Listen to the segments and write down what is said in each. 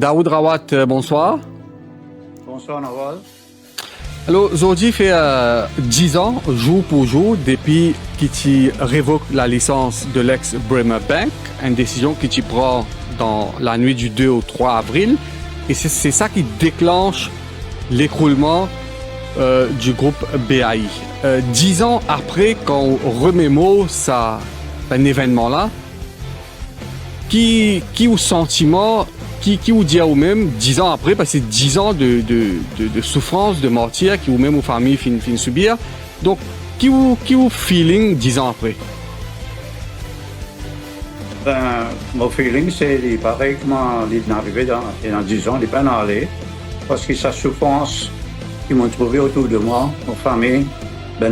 Daoud Rawat, bonsoir. Bonsoir Nawal. Alors, aujourd'hui fait 10 ans, jour pour jour, depuis qu'il révoque la licence de l'ex-Bremer Bank, une décision qu'il prend dans la nuit du 2 au 3 avril. Et c'est ça qui déclenche l'écroulement du groupe BAI. 10 ans après, quand on remémore un événement-là, qui au sentiment, qui vous dit au même 10 ans après, parce que c'est 10 ans de souffrance, de martyr, qui ou même aux familles finissent subir. Donc, qui vous feeling 10 ans après? Mon feeling, c'est pareil que il est arrivé dans 10 ans, il n'est pas allé, parce que sa souffrance qu'ils m'ont trouvé autour de moi, mon famille,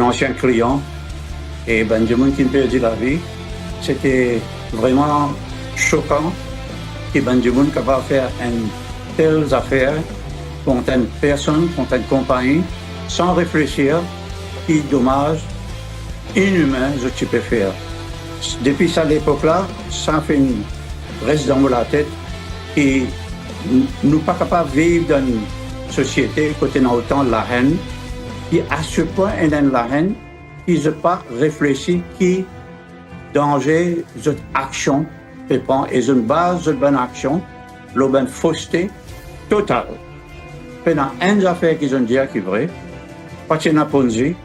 ancien client, et du monde qui me perdu la vie, c'était vraiment choquant que du monde capable de faire une telle affaire contre une personne, contre une compagnie, sans réfléchir, qui dommage, inhumain, ce que tu peux faire. Depuis cette époque-là, ça fait une reste dans la tête et nous ne sommes pas capables de vivre dans une société côté dans autant de la haine. Et à ce point, il y a de la haine qu'ils n'ont pas réfléchi qui danger de action prend et une base de bonne action, une fausseté totale. Pendant une affaire qu'ils ont dit qui est vrai, pas de Ponzi,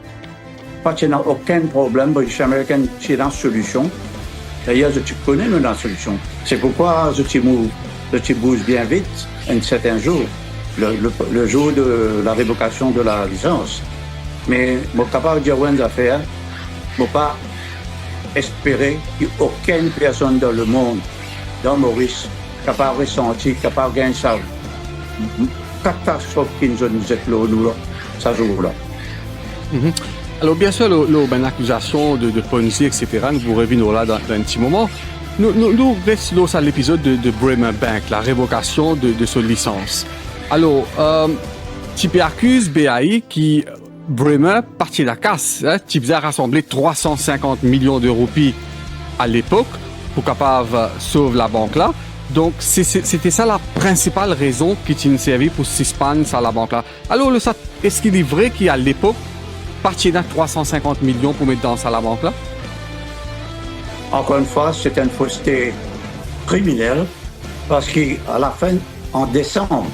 pas de aucun problème, les Américains sont dans la solution. D'ailleurs, je connais la solution. C'est pourquoi je bouge bien vite un certain jour, le jour de la révocation de la licence. Mais je suis capable de dire une affaire, je ne peux pas espérer qu'aucune personne dans le monde, dans Maurice, capable de ressentir, capable de gagner ça. Catastrophe qui nous est là, ça jour-là. Alors, bien sûr, l'accusation de Ponzi, etc., nous vous revenons là dans un petit moment. Nous restons à l'épisode de Bremer Bank, la révocation de sa licence. Alors, tu peux accuser BAI qui, Bremer, parti de la casse, tu faisais rassembler 350 millions de roupies à l'époque pour capable sauver la banque là. Donc, c'était ça la principale raison qui t'a servi pour suspendre ça la banque là. Alors, est-ce qu'il est vrai qu'à l'époque, partir de 350 millions pour mettre dans ça la banque là? Encore une fois, c'est une fausseté criminelle parce qu'à la fin, en décembre,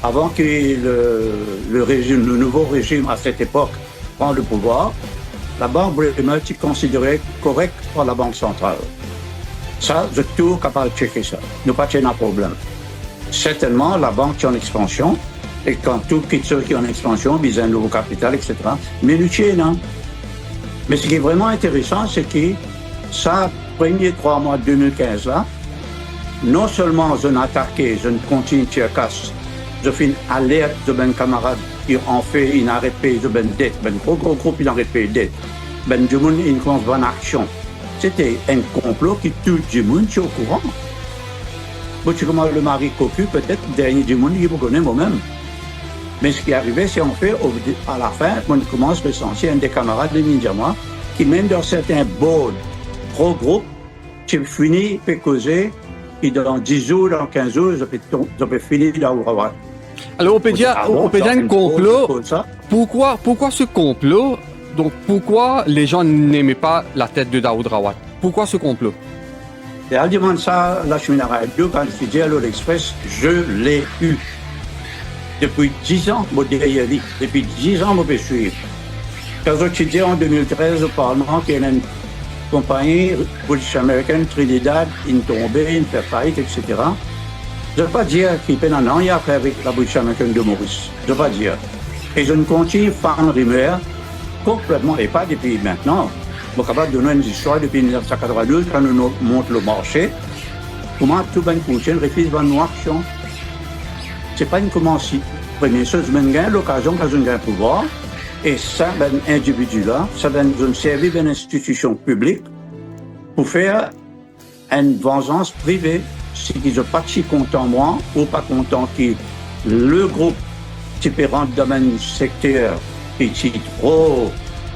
avant que le nouveau régime à cette époque prenne le pouvoir, la banque Bremer est considérée correcte par la Banque centrale. Ça, je suis toujours capable de checker ça. Nous pas de problème. Certainement, la banque est en expansion, et quand tout ceux qui est en expansion, ils ont un nouveau capital, etc. Mais nous non. Mais ce qui est vraiment intéressant, c'est que ça, premier 3 mois de 2015 là, non seulement je n'ai attaqué, je ne continue de casse, je fais une alerte de mes camarades qui ont fait une arrêt de dette, gros groupe qui ont arrêté de dette, du monde une bonne action. C'était un complot qui tout le monde est au courant. Tu commences le mari cocu, peut-être, dernier du monde, qui vous connaît moi-même. Mais ce qui est arrivé, c'est en fait, à la fin, on commence à ressentir un des camarades de Ninjama qui, même dans certains boards, gros groupes, tu finis par causer, et dans 10 jours, dans 15 jours, je peux finir là où on va. Alors, on peut dire un complot. Pourquoi ce complot? Donc, pourquoi les gens n'aimaient pas la tête de Daoud Rawat? Pourquoi ce complot? Et elle demande ça, la cheminée radio, quand je dis à l'Express, je l'ai eu. Depuis 10 ans, depuis 10 ans, je peux suivre. Quand je dis en 2013 au Parlement qu'il y a une compagnie politique américaine, Trinidad, une tombée, une fait faillite, etc. Je ne veux pas dire qu'il y a un an après avec la politique américaine de Maurice. Je ne veux pas dire. Et je ne continue pas une rumeur complètement, et pas depuis maintenant. Je suis capable de donner une histoire depuis 1992, quand nous montrons le marché, comment tout le monde refuse une action. Ce n'est pas une commence. Première chose, je gagne l'occasion quand je gagne le pouvoir, et ça, individu-là, ça va nous servir d'une institution publique pour faire une vengeance privée. Si ils sont pas si contents moi, ou pas contents que le groupe qui peut rentrer dans un secteur qui est trop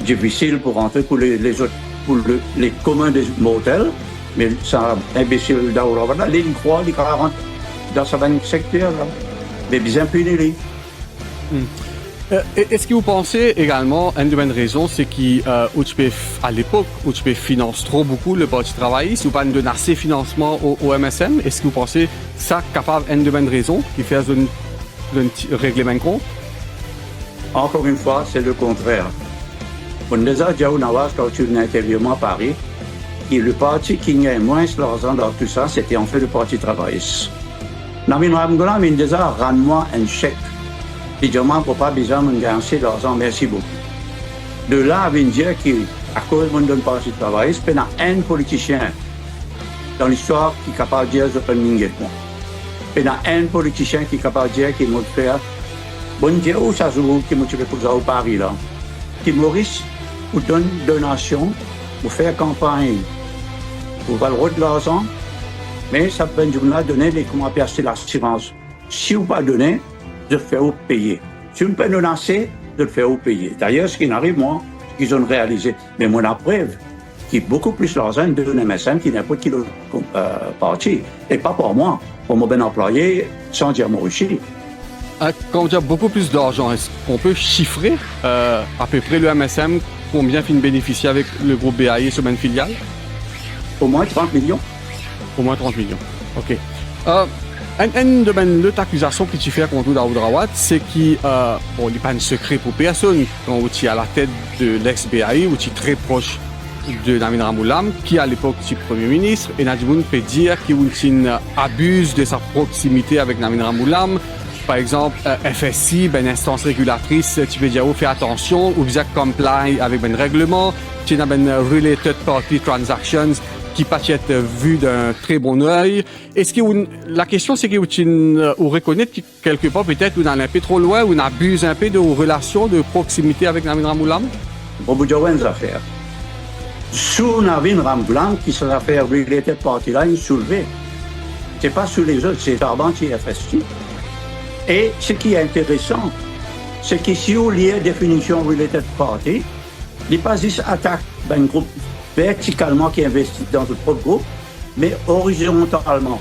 difficile pour rentrer pour les autres, pour les communs des mortels, mais ça imbécile d'Aoura, là, ils croient, ils rentrent dans ce secteur, là. Mais bien puni. Est-ce que vous pensez également, une de mes raisons, c'est qu'à l'époque, où tu finance trop beaucoup le Parti travailliste, ou pas de donner assez de financement au MSM, est-ce que vous pensez que ça capable une de mes raisons qui fait un règlement compte? Encore une fois, c'est le contraire. On les a déjà quand tu venais intérieurement à Paris, et le parti qui gagne moins l'argent dans tout ça, c'était en fait le Parti travailliste. Namin Ramgoulam, il déjà rends-moi un chèque. Et je n'ai pas besoin de gagner l'argent, merci beaucoup. De là, à dire qu'à cause de mon parti travailliste, il y a un politicien dans l'histoire qui est capable de dire que je suis il y a un politicien qui est capable de dire qu'il m'a fait bon Dieu, où ça se trouve qu'il m'a fait pour Paris là. Qui Maurice vous donne donation pour faire campagne, pour valoir de l'argent, mais ça peut donner des comment passer l'assurance. Si vous ne pas donner, de le faire payer. Si vous ne pouvez pas lancer, de le faire payer. D'ailleurs, ce qui n'arrive, moi, ce qu'ils ont réalisé, mais moi, la preuve, qui est beaucoup plus l'argent de MSM qui n'importe qui l'autre parti. Et pas pour moi, pour mon bon employé, sans dire moi aussi. Quand on dit beaucoup plus d'argent, est-ce qu'on peut chiffrer à peu près le MSM, combien finit bénéficier avec le groupe BAI sur une filiale? Au moins 30 millions. Au moins 30 millions. OK. Une de mes accusations que tu fais contre Daoud Rawat, c'est qu'il bon, n'est pas un secret pour personne. Quand tu es à la tête de l'ex-BAI, où tu es très proche de Namin Ramgoulam, qui à l'époque était Premier ministre, et Nadimoun peut dire qu'il abuse de sa proximité avec Namin Ramgoulam. Par exemple, FSI, une instance régulatrice, tu peux dire, oh, fais attention, ou bien comply avec un règlement, tu as une related party transactions, qui peut être vu d'un très bon œil. Est-ce que la question c'est que vous reconnaissez quelque part peut-être on est un peu trop loin, on abuse un peu de vos relations de proximité avec Namin Ramgoulam? On vous dit une affaire. Sous Namin Ramgoulam, qui sont affaires related party là, il soulevait. C'est pas sous les autres, c'est Tarban qui est FSI. Et ce qui est intéressant, c'est que si vous liez la définition related party, il n'est pas juste attaque d'un groupe verticalement qui investit dans votre propre groupe, mais horizontalement.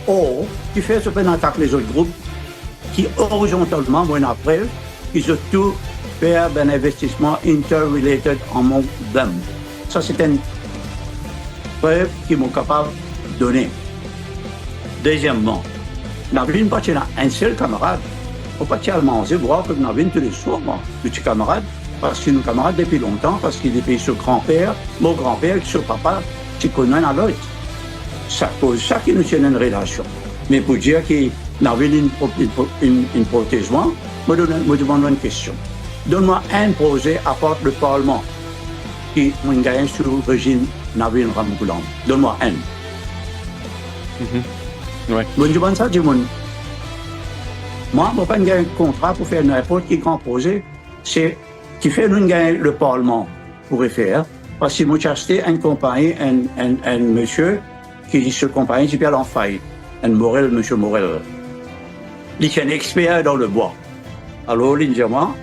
Or, qui fait ce qu'on attaque les autres groupes, qui horizontalement, moi après, ils ont tout fait un investissement interrelated en mon d'âme. Ça, c'est une preuve qu'ils m'ont capable de donner. Deuxièmement, Navin pas un seul camarade. On pas tellement voir que Navin tous les soirs, le petit camarade, parce qu'il est un camarade depuis longtemps, parce qu'il est depuis son grand-père, mon grand-père, son papa, qui connaît à l'autre. Ça cause ça qui nous tient une relation. Mais pour dire qu'il avait une protégement, je me demande une question. Donne-moi un projet à part le Parlement qui m'a gagné sous le régime Namin Ramgoulam. Donne-moi un. Ouais. Je me demande ça, du monde. Moi, je ne peux pas gagner un contrat pour faire n'importe quel grand projet. C'est qui fait nous gagner le Parlement pour faire. Parce que moi, j'ai acheté une compagnie, un monsieur qui dit ce compagnie qui perd en faillite. Un Morel, monsieur Morel. Il est un expert dans le bois. Alors, il dit moi,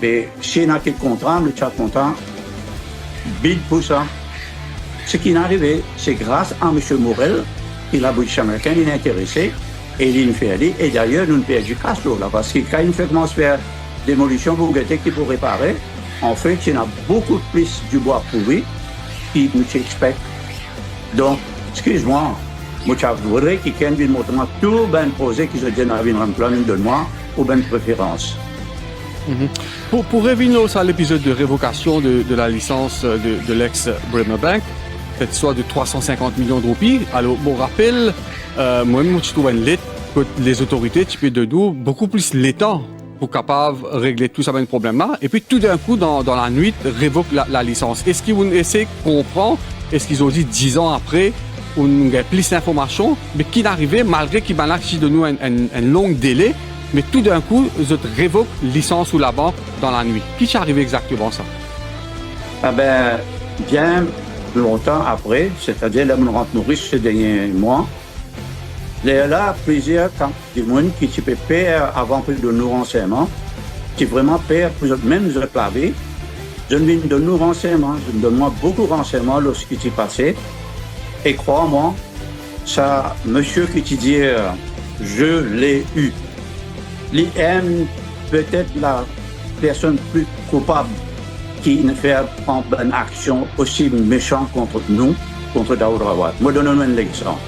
mais s'il y a quel contrat, le chat content, bid pour ça. Ce qui est arrivé, c'est grâce à monsieur Morel, qu'il a bouché américain, il est intéressé, et il fait aller. Et d'ailleurs, nous perdons du cash là, parce que quand il fait commence à faire démolition pour gâter qui pour réparer, en fait, il y a beaucoup plus du bois pourri qui nous expecte. Donc, excuse-moi, moi, je voudrais qu'il y ait une montre tout ben projet qui se donne à Namin Ramgoulam de moi ou ben préférence. Pour revenir à l'épisode de révocation de la licence de l'ex-Bremer Bank, cette soit de 350 millions de roupies, alors, bon rappel, moi-même, je trouve une lettre que les autorités, tu peux de nous, beaucoup plus l'État pour capable de régler tout ça, un problème-là, et puis tout d'un coup, dans la nuit, révoque la licence. Est-ce qu'ils vont essayer de comprendre, est-ce qu'ils ont dit 10 ans après, on a plus d'informations, mais qui n'arrivait, malgré qu'ils m'ont lâché de nous un long délai, mais tout d'un coup, ils révoquent licence ou la banque dans la nuit. Qui est arrivé exactement ça? Ah ben, bien longtemps après, c'est-à-dire là, mon rentre Maurice ces derniers mois, il y a là plusieurs du monde qui se perdent avant plus de nos renseignements, qui vraiment perdent, même nous clavé. Je ne donne nos renseignements, je donne moi beaucoup de renseignements lorsqu'il s'est passé. Et crois-moi, ça, monsieur qui te dit, Je l'ai eu. L'IM peut-être la personne plus coupable qui ne fait pas une action aussi méchante contre nous, contre Daoud Rawad. Moi, donne-moi un exemple.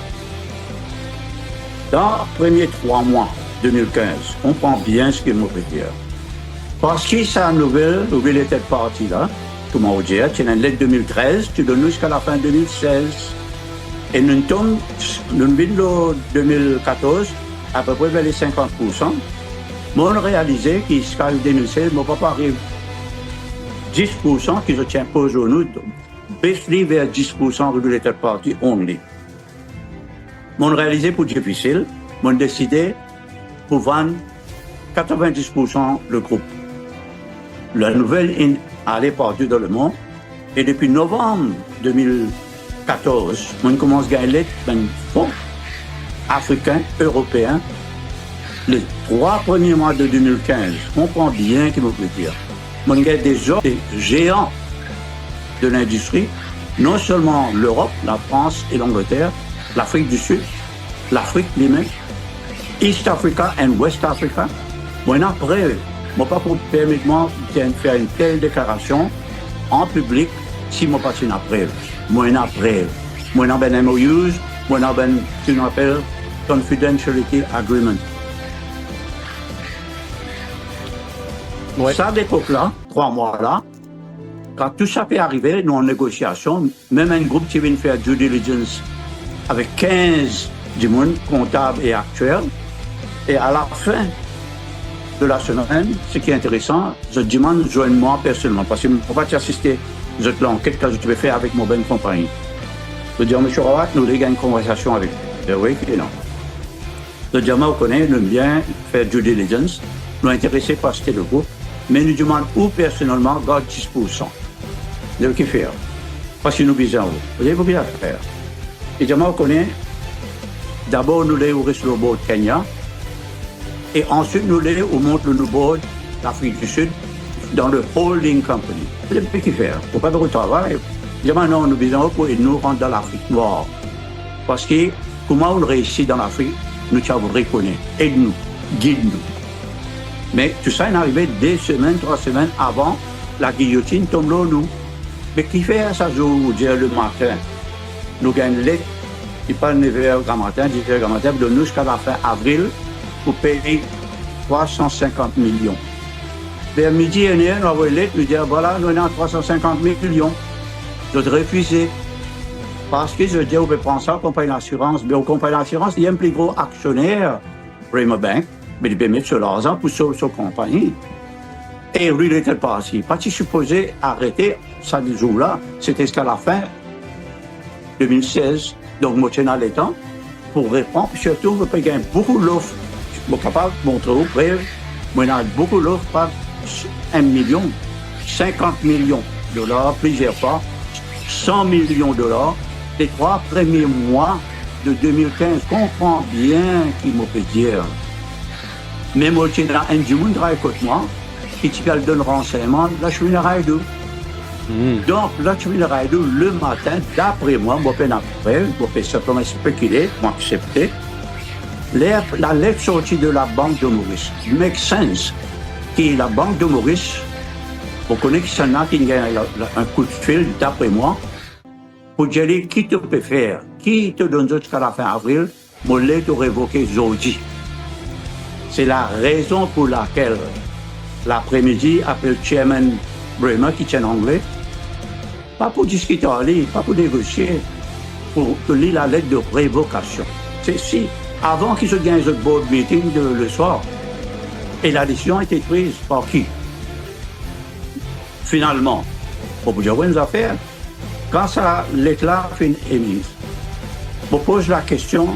Dans les premiers 3 mois 2015, on comprend bien ce qu'il me veut dire. Parce que sa nouvelle était partie là, comment dire, c'est une lettre 2013, tu donnes jusqu'à la fin 2016. Et nous tombons, nous vivons 2014, à peu près vers les 50%. Mais on a réalisé qu'en 2016, mon papa arrive 10% qui se tient pas au nous, baisse vers 10% related party only. On a réalisé pour difficile, on a décidé pour vendre 90% le groupe. La nouvelle allait partout dans le monde et depuis novembre 2014, on commence à gagner un fonds africain, européen. Les 3 premiers mois de 2015, on comprend bien qu'il faut dire. On gagne des autres géants de l'industrie, non seulement l'Europe, la France et l'Angleterre, l'Afrique du Sud, l'Afrique lui-même, East Africa et West Africa. Moi, après, moi pas pour permettre de faire une telle déclaration en public si moi pas une preuve. Moi, une preuve. Moi, j'ai un MOUs, moi, j'ai ce qu'on appelle Confidentiality Agreement. Ouais. Ça, à l'époque-là, 3 mois-là, quand tout ça peut arriver, nous en négociation, même un groupe qui vient faire due diligence avec 15 du monde, comptables et actuels, et à la fin de la semaine, ce qui est intéressant, je demande de joindre moi personnellement, parce que je ne peux pas t'assister à l'enquête que tu veux faire avec mon bonne compagnie. Je dis, M. Rawat, nous avons une conversation avec lui. Oui, et non. Je dis, moi, on connaît, nous aimons bien faire due diligence, nous sommes intéressés par ce le groupe, mais nous demandons où personnellement garde 10%. De qui faire. Parce que nous besoin. Vous avez bien faire. Et moi, on connaît, d'abord, nous allons au resto au bord de Kenya, et ensuite, nous allons au monte le board d'Afrique du Sud, dans le holding company. Vous avez qui faire. Il ne faut pas beaucoup de travail. Non, nous besoin pour nous rendre dans l'Afrique noire. Parce que, comment on réussit dans l'Afrique, nous vous reconnaître. Aide-nous, guide-nous. Mais tout ça est arrivé 2 semaines, 3 semaines avant la guillotine tombe là, nous. Mais qui fait ça, je vous dire, le matin? Nous gagnons l'aide, il parle 9h grand matin, 10h grand matin, de nous jusqu'à la fin avril, pour payer 350 millions. Vers midi et demi, nous avons l'aide, nous disons, voilà, nous avons 350 millions. Je dois refuser. Parce que je dis, on peut prendre ça aux compagnies d'assurance. Mais aux compagnies d'assurance, il y a un plus gros actionnaire, Bremer Bank, mais il peut mettre sur l'argent pour sauver sa compagnie. Et related party. Parce que je suis supposé arrêter ça du jour-là, c'était jusqu'à la fin 2016. Donc, moi, je suis dans les temps pour répondre. Puis surtout, je peux gagner beaucoup d'offres. Je suis capable de montrer au prix. Moi, j'ai beaucoup d'offres par 1 million, 50 millions de dollars, plusieurs fois, 100 millions de dollars. Les 3 premiers mois de 2015, comprends bien qu'il me peut dire. Mais moi, je suis dans un du monde qui travaille contre moi, qui donne renseignement, là, je suis dans Raidou. Donc, là, je suis dans Raidou le matin, d'après moi, je peux simplement spéculer, moi, accepter. La lettre sortie de la Banque de Maurice, make sense, qui est la Banque de Maurice, vous connaissez que c'est là qui gagne un coup de fil, d'après moi, pour dire qui te peut faire, qui te donne jusqu'à la fin avril, mon lettre révoquée aujourd'hui. C'est la raison pour laquelle l'après-midi, appelle Chairman Bremer, qui tient en anglais, pas pour discuter en ligne, pas pour négocier, pour lire la lettre de révocation. C'est si, avant qu'il se gagne le board meeting le soir, et la décision a été prise par qui? Finalement, pour vous dire une affaire, quand ça, l'éclat est émise, je pose la question,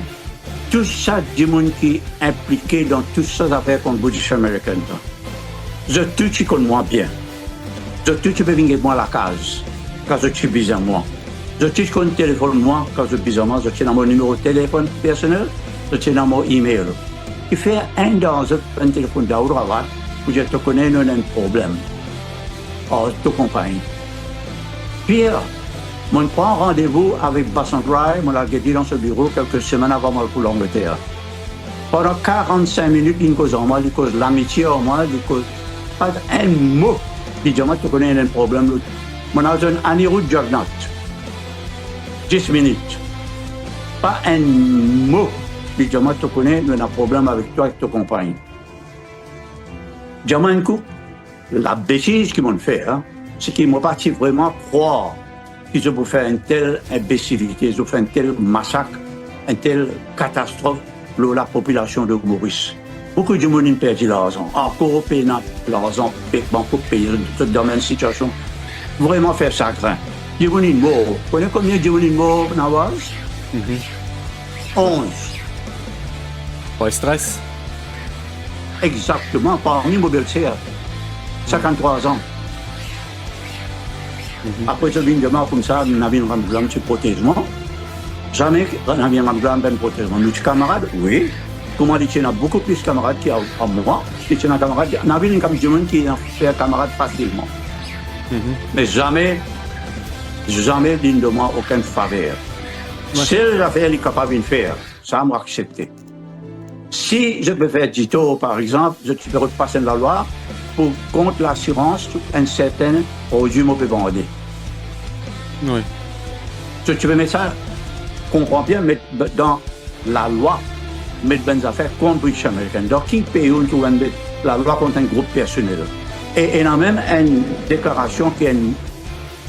tout ça du monde qui est impliqué dans toutes ces affaires contre British American, je te connais moi bien. Je te peux venir moi à la case, quand je suis besoin moi. Je te connais téléphone moi, quand je suis besoin moi, je tiens dans mon numéro de téléphone personnel, je tiens dans mon email. Tu fais un téléphone d'Aoud Rawat, où je te connais, non un problème. Oh, je te comprends. Pire, je prends rendez-vous avec Bassan Rai, je l'ai dit dans ce bureau quelques semaines avant moi pour l'Angleterre. Pendant 45 minutes, il cause en moi, il cause l'amitié en moi, il cause pas un mot. Il dit, moi, tu connais un problème. Mon agent, Anirudh Jagannath, 10 minutes. Pas un mot. Il dit, moi, tu connais un problème avec toi et ta compagne. Dis-moi un coup, la bêtise qu'ils m'ont fait, hein, c'est qu'ils m'ont pas vraiment croire qu'ils ont fait une telle imbécilité, ils ont fait un tel massacre, une telle catastrophe pour la population de Maurice. Beaucoup de monde ont perdu l'argent, encore payé l'argent, beaucoup payé dans la même situation. Vraiment faire chagrin. Des gens sont morts. Vous connaissez combien de gens sont morts dans la base? 11. Pas de stress. Exactement, parmi les belles-sœurs. 53 ans. Après, je viens de moi comme ça, nous avons un problème de protègement. Jamais nous avons un problème de protègement. Nous sommes camarades, oui. Comment dire, il y a beaucoup plus de camarades qui ont moi. Il y a des camarades, nous avons une camarade qui ont fait camarades facilement. Mais jamais l'une de moi aucune faveur. Si l'affaire est capable de faire, ça m'a accepté. Si je peux faire du tort, par exemple, je peux repasser la loi pour contre l'assurance, un certain produit me peut vendre. Oui. Si tu veux mettre ça, comprends bien, mettre dans la loi, mettre des affaires contre British American. Donc, qui paye la loi contre un groupe personnel? Et il y a même une déclaration qui est un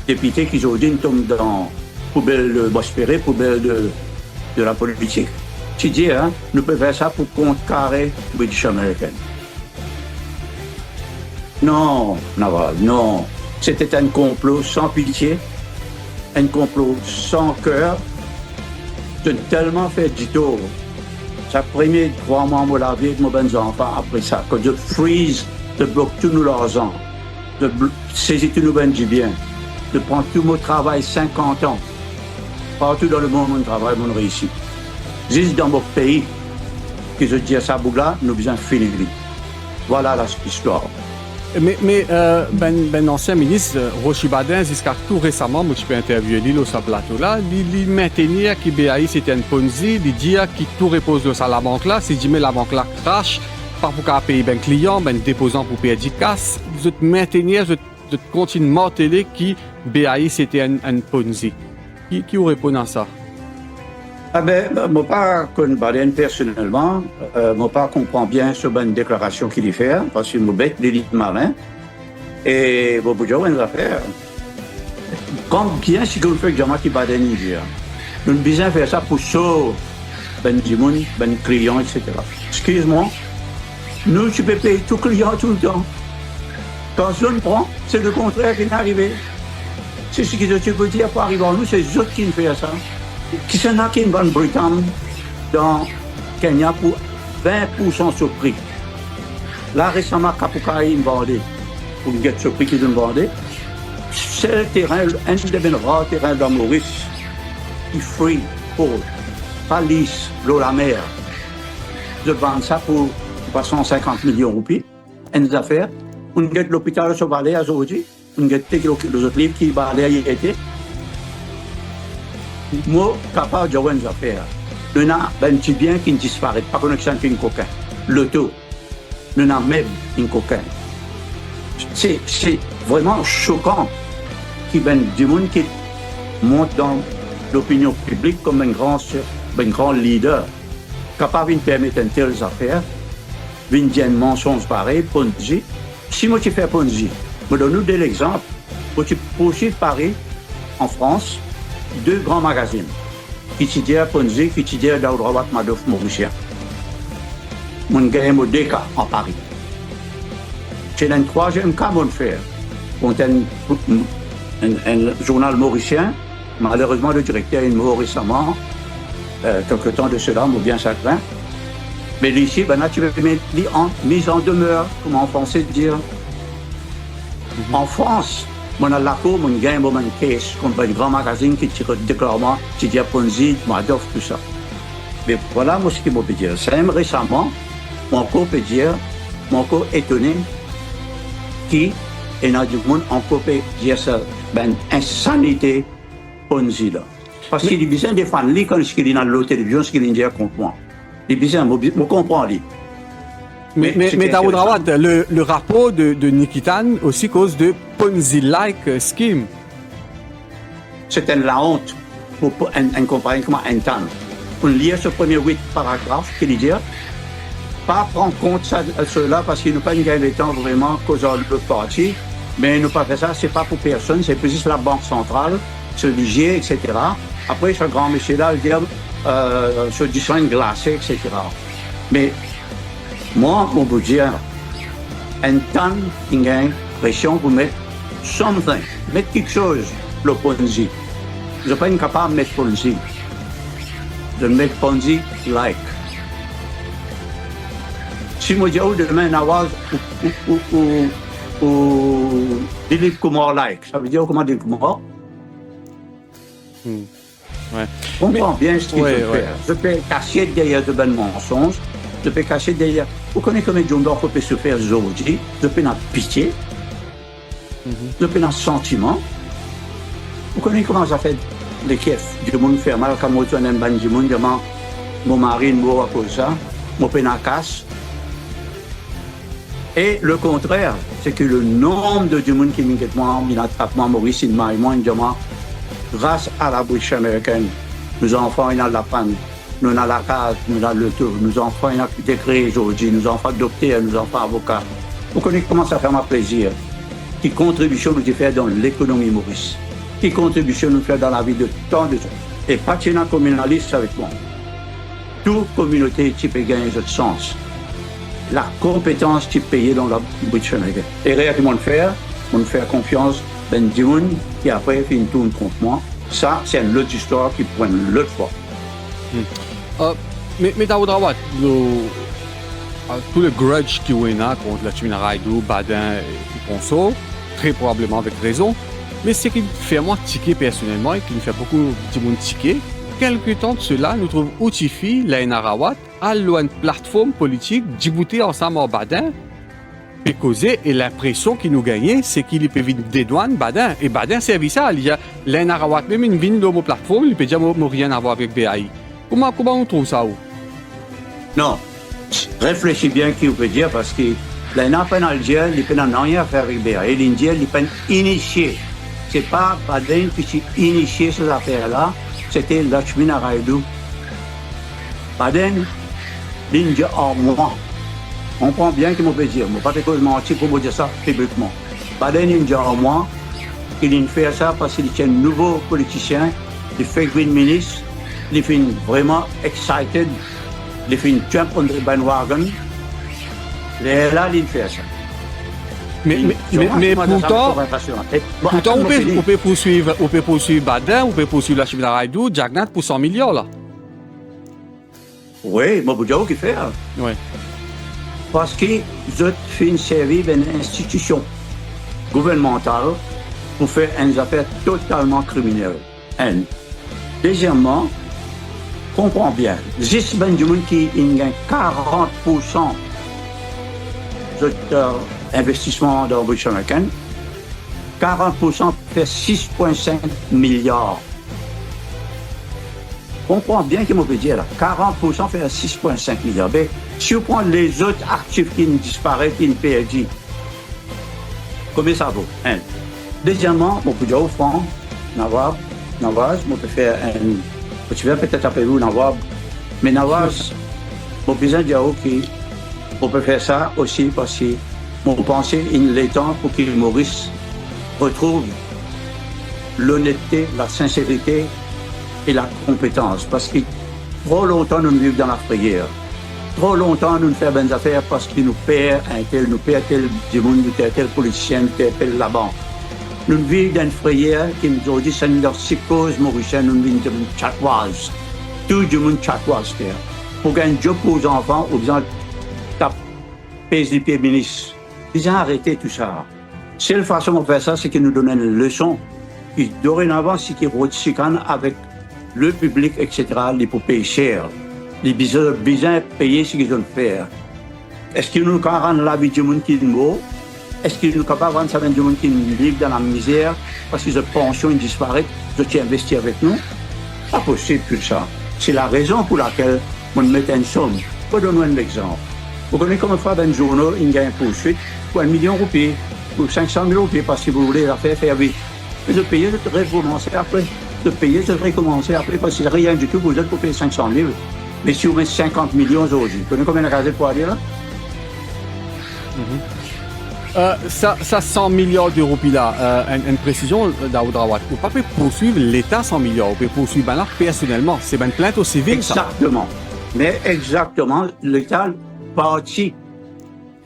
député qui aujourd'hui tombe dans poubelle de Bospéré, poubelle de la politique. Tu dis, hein, nous pouvons faire ça pour contrecarrer British American. Non, Naval, non. C'était un complot sans pitié, un complot sans cœur. De tellement fait du tort. Ça premier 3 mois, moi, la vie avec mes bons enfants, après ça, que je freeze, de bloquer tous nos argent, de saisir tous nos bons du bien, de prendre tout mon travail 50 ans. Partout dans le monde, mon travail, mon réussite. Juste dans mon pays, que je dis à ça, Bougla, nous besoin finir. Voilà l'histoire. Mais ben ancien ministre Rochi Badin, jusqu'à tout récemment, moi je peux interviewer lui sur ce plateau-là, il maintenait que BAI c'était un Ponzi, il dit qu'il tout repose sur la banque là, si jamais la banque là crash, pas pour qu'à payer ben client, ben déposant pour payer 10 casse, vous maintenir, vous continuez à marteler que BAI c'était un Ponzi. Qui vous répond à ça? Ah ben, moi pas connais Baden personnellement, moi pas comprend bien sur une déclaration qu'il fait, parce que moi bête l'élite malin, et bon, pour jouer une affaire. Combien si qu'on fait que jamais qui Baden y vient, nous avons besoin de faire ça pour sauver ben du monde, ben client, etc. Excuse-moi, nous tu peux payer tout client tout le temps. Quand je le prends, c'est le contraire qui est arrivé. C'est ce que je peux dire pour arriver à nous, c'est eux qui nous font ça. Qui s'en a qui une Britannique dans Kenya pour 20% sur prix. Là, récemment, Kapukai m'a vendu pour une ce prix qu'ils ont vendu. C'est le terrain, un des rares terrains dans Maurice, qui free, pauvre, pas lisse, l'eau la mer. Je vends ça pour 350 millions de roupies. Une affaire. On gagne l'hôpital sur Valais aujourd'hui. On gagne les autres livres qui Valais y étaient. Moi, capable de jouer une affaire. Nous avons un petit bien qui disparaît, pas connexion avec un coquin. L'auto, nous avons même un coquin. C'est vraiment choquant qu'il y ait du monde qui monte dans l'opinion publique comme un grand leader, capable de permettre une telle affaire, de dire un mensonge pareil, Ponzi. Si moi tu fais Ponzi, je donne deux exemples. Pour poursuivre Paris, en France, 2 grands magazines, qui étudient Ponzi, qui étudient Daoud Madoff Mauricien. Mon gagne au DK en Paris. C'est un 3e cas, mon frère. Un journal mauricien, malheureusement, le directeur est mort récemment, quelque temps de cela, mais bien certain. Mais ici, ben là, tu veux mettre mise en demeure, comme en français dire. En France, on a la cour, on gagne un caisse contre un grand magazine qui tire déclarement, qui dit Ponzi, Madoff, tout ça. Mais voilà moi, ce qu'il m'a pu dire. C'est même récemment, mon cours peut dire, mon cours étonné, qui est dans du monde, encore peut dire ça, ben, insanité Ponzi là. Parce qu'il est besoin de défendre lui quand il est dans la télévision, ce qu'il dit contre moi. Les bizarres, je comprends. Mais Daoud Rawat, le rapport de Nikitan aussi cause de Ponzi-like scheme. C'était la honte pour un compagnie comme Intan. On lit ce premier 8 paragraphes qui dit pas prendre compte de cela parce qu'ils n'ont pas gagné le temps vraiment cause de le parti. Mais ils n'ont pas fait ça, c'est pas pour personne, c'est juste la Banque centrale, ce vigier, etc. Après, ce grand monsieur-là, il dit ce design glacé, etc. Mais moi, on peut dire, un temps, il y a une pression pour mettre something, mettre quelque chose, le Ponzi. Je ne suis pas incapable de mettre Ponzi. Je vais mettre Ponzi-like. Si je dis demain, Nawaz ou Dilip Kumar-like, ça veut dire comment Dilip Kumar? Ouais. On comprend bien ce qu'il veut faire. Je peux cacher derrière de bons mensonges. Je peux cacher derrière. Vous connaissez combien de gens qui peuvent se faire aujourd'hui? Je peux avoir pitié. Je peux avoir sentiment. Vous connaissez comment ça fait les kiffs? Du monde fait mal quand moi, je suis un ban du monde, mon mari mort à cause de ça. Mon peux avoir casse. Et le contraire, c'est que le nombre de monde qui m'inquiète moi, il attrape moi, Maurice, il m'a grâce à la bouche américaine, nos enfants, ils ont la panne, nous avons la case, nous avons le tour, nos enfants, ils ont été créés aujourd'hui, nos enfants docteurs, nos enfants avocats. Vous connaissez comment ça fait ma plaisir? Quelle contribution nous fait dans l'économie Maurice? Quelle contribution nous fait dans la vie de tant de gens? Et pas qu'il y ait un communaliste avec moi. Toute communauté qui peut gagner ce sens. La compétence qui paye dans la bouche américaine. Et rien que mon faire confiance ben du monde qui après fait une tourne contre moi. Ça, c'est une autre histoire qui prend l'autre fois. Mais Daoud Rawat, tout le grudge qui est là contre la Chimina Raidou, Badin et Ponceau, très probablement avec raison, mais ce qui fait moi tiquer personnellement et qui me fait beaucoup de monde tiquer, quelque temps de cela, nous trouvons Outifi, Laina Rawat, à une plateforme politique, Djibouti ensemble en Badin, et causer, et l'impression qu'il nous gagnait, c'est qu'il peut venir des douanes, Badin, et Badin servi ça. Il y a Laina Rawat, même une vigne de mon plateforme, il peut dire rien à voir avec BAI. Comment on trouve ça où? Non, réfléchis bien qui vous peut dire, parce que Laina peine Algérie, il peut rien à faire avec BAI, l'Indien, il peut initier. C'est pas Badin qui s'est initié ces affaires-là, c'était Lakshmi Naraidou. Badin, l'Indien en moi. On comprend bien qu'il peut dire, mais pas de cause mentir pour vous dire ça publiquement. Badin, l'Indien en moi, il fait ça parce qu'il est un nouveau politicien, il fait une ministre, il fait vraiment excited, il fait une jump on the bandwagon, et là, il fait ça. Mais pourtant, on peut poursuivre Badin, on peut poursuivre la Chimina Raidou, Jagnat pour 100 millions là. Oui, mais vous qui fait. Oui. Parce que je fais servir d'une institution gouvernementale pour faire une affaire totalement criminelle. Deuxièmement, comprends bien, juste ben du monde qui gagne 40% d'investissement dans la bouche américaine, 40% fait 6,5 milliards. Comprends bien ce que je veux dire là. 40% fait 6,5 milliards. Mais si on prend les autres actifs qui disparaissent, qui perdent, combien ça vaut? Deuxièmement, on peut dire au franc, Nawaz, on peut faire un. Tu vas peut-être appeler vous Nawaz, mais Nawaz, on peut dire ok, on peut faire ça aussi parce que on pense qu'il est temps pour que Maurice retrouve l'honnêteté, la sincérité et la compétence. Parce que trop longtemps, nous vivons dans la frayeur. Trop longtemps, nous faisons des affaires parce qu'il nous perd tel du monde, tel politicien, tel la banque. Nous vivons dans une frayeur qui nous dit c'est une psychose mauricienne, nous vivons dans une chatouase. Tout le monde chatouase. Pour gagner un job pour les enfants, ou bien pèse les pieds ministres. Ils ont arrêté tout ça. La seule façon de faire ça, c'est qu'ils nous donnent une leçon. Et dorénavant, c'est qu'ils retiennent avec le public, etc., les pour payer cher. Les besoin payer ce qu'ils doivent faire. Est-ce qu'ils nous rendent la vie du monde qui est mort? Est-ce qu'ils nous capables de rendre ça du monde qui vit dans la misère parce qu'ils ont pension, ils disparaissent, ils ont investi avec nous? Pas possible tout ça. C'est la raison pour laquelle on met une somme. Pour donner un exemple. Vous connaissez comment faire un journal, il gagne poursuite pour 1 million de roupies, pour 500 000 roupies, parce que vous voulez la faire vite. Mais de payer, je devrais recommencer après. De payer, je devrais commencer après, parce que c'est rien du tout, vous êtes pour payer 500 000. Mais si vous mettez 50 millions aujourd'hui, vous connaissez combien de casés pour aller là? Ça 100 milliards de roupies là, une précision, Daoud Rawat. Vous ne pouvez pas poursuivre l'État 100 milliards, vous pouvez poursuivre ben là, personnellement. C'est une plainte au civil, exactement. Ça. Mais exactement, l'État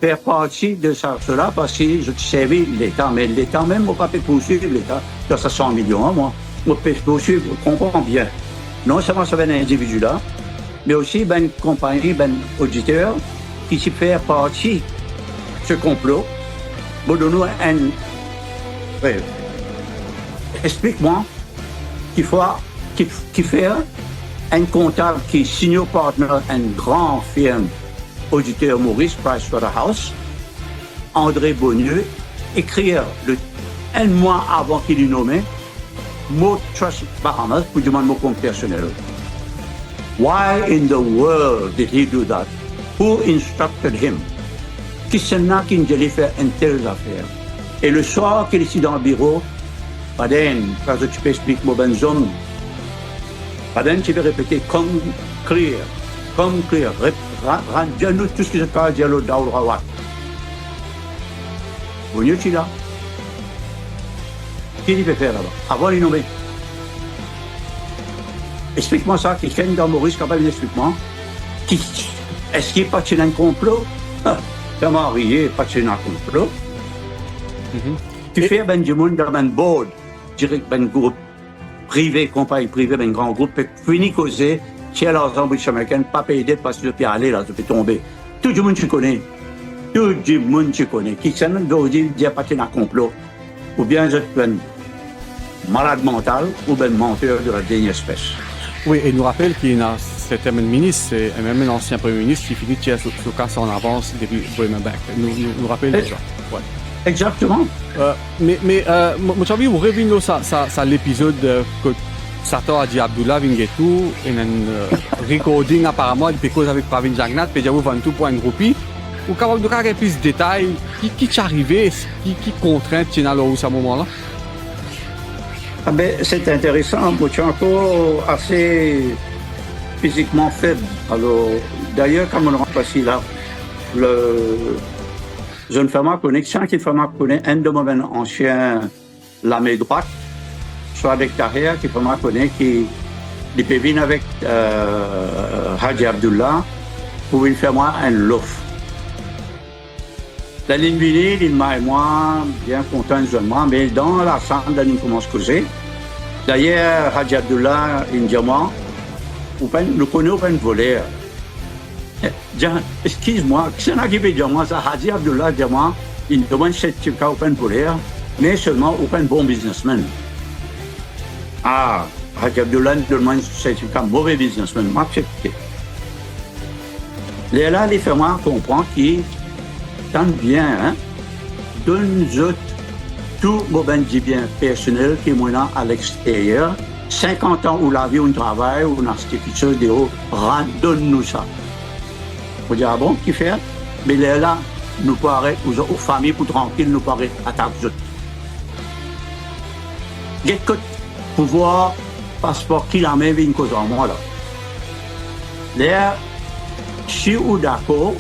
faire partie de cela parce que je savais l'État, mais l'État même, on ne peut pas poursuivre l'État. Ça 100 millions, moi. On peut poursuivre, on comprend bien. Non seulement ça va un individu là, mais aussi une compagnie, un auditeur qui s'y fait partie de ce complot. Bon, nous un. Ouais. Explique-moi qui fait un comptable qui est senior partner une grande firme auditeur Maurice Pricewaterhouse, André Beaulieu, écrire un mois avant qu'il est nommé, Mo Trust Bahamas pour demander mon compte personnel. Why in the world did he do that? Who instructed him? Qui c'est là qui nous a fait une telle affaire? Et le soir qu'il est ici dans le bureau, Paden, quand tu peux expliquer mon ben homme, Paden, tu veux répéter comme clear, dis-nous tout ce que je parle, dis-nous Daoud Rawat. Vous n'y êtes là? Qui peut faire là-bas? Avant de nommer. Explique-moi ça, quelqu'un dans Maurice capable d'expliquer-moi. Est-ce qu'il n'est pas un complot? Ça m'a rié, pas un complot. Tu fais du monde dans un board, direct un groupe privé, compagnie privée, un grand groupe, fini causer, si elle a l'argent de Américaine, pas payer d'aide parce que tu peux aller là, tu peux tomber. Tout le monde tu connais. Tout le monde tu connais. Qui s'en doit dire pas un complot. Ou bien je suis un malade mental ou un menteur de la dernière espèce. Oui, et nous rappelle qu'il y a un ministre, et même un ancien premier ministre qui finit de tirer ce cas en avance depuis Bremen Bank. Nous rappelle déjà. Ouais. Exactement. Mais mon cher, vous revenez ça l'épisode que Sator a dit Abdullah Vingetou, un recording apparemment de cause avec Pravin Jagnat, puis vous vendez tout pour un groupie. Ou capable de faire plus de détails, qui est arrivé, qui contrainte tu as à ce moment-là? Ah ben, c'est intéressant, moi je suis encore assez physiquement faible. Alors, d'ailleurs, comme on rentre ici là, jeune femme connexion qui femme connaît un de mes anciens la main droite, soit avec Tahir qui femme connaît qui peut venir avec Haji Abdullah pour faire moi un lof. La ligne venue, l'Inma et moi, bien contents seulement, mais dans la salle, nous commençons à causer. D'ailleurs, Haji Abdullah, il dit moi, nous connaissons pas un voleur. Excuse-moi, qui c'est qui peut dire moi ça? Haji Abdullah dit moi, il demande certificat au voleur, mais seulement au bon businessman. Ah, Haji Abdullah demande certificat mauvais businessman, moi accepté. Là, les fermiers comprennent qu'il tant bien, hein, donne-nous tout mon bien personnel qui est maintenant à l'extérieur. 50 ans où la vie, on travaille, ou on a quelque chose de haut, donne-nous ça. On dit, ah bon, qui fait? Mais là, nous paraît, aux familles, pour tranquille, nous paraît attaquer les autres. Get que pouvoir, passeport, qui la même une cause en moi, là. Là, je suis d'accord.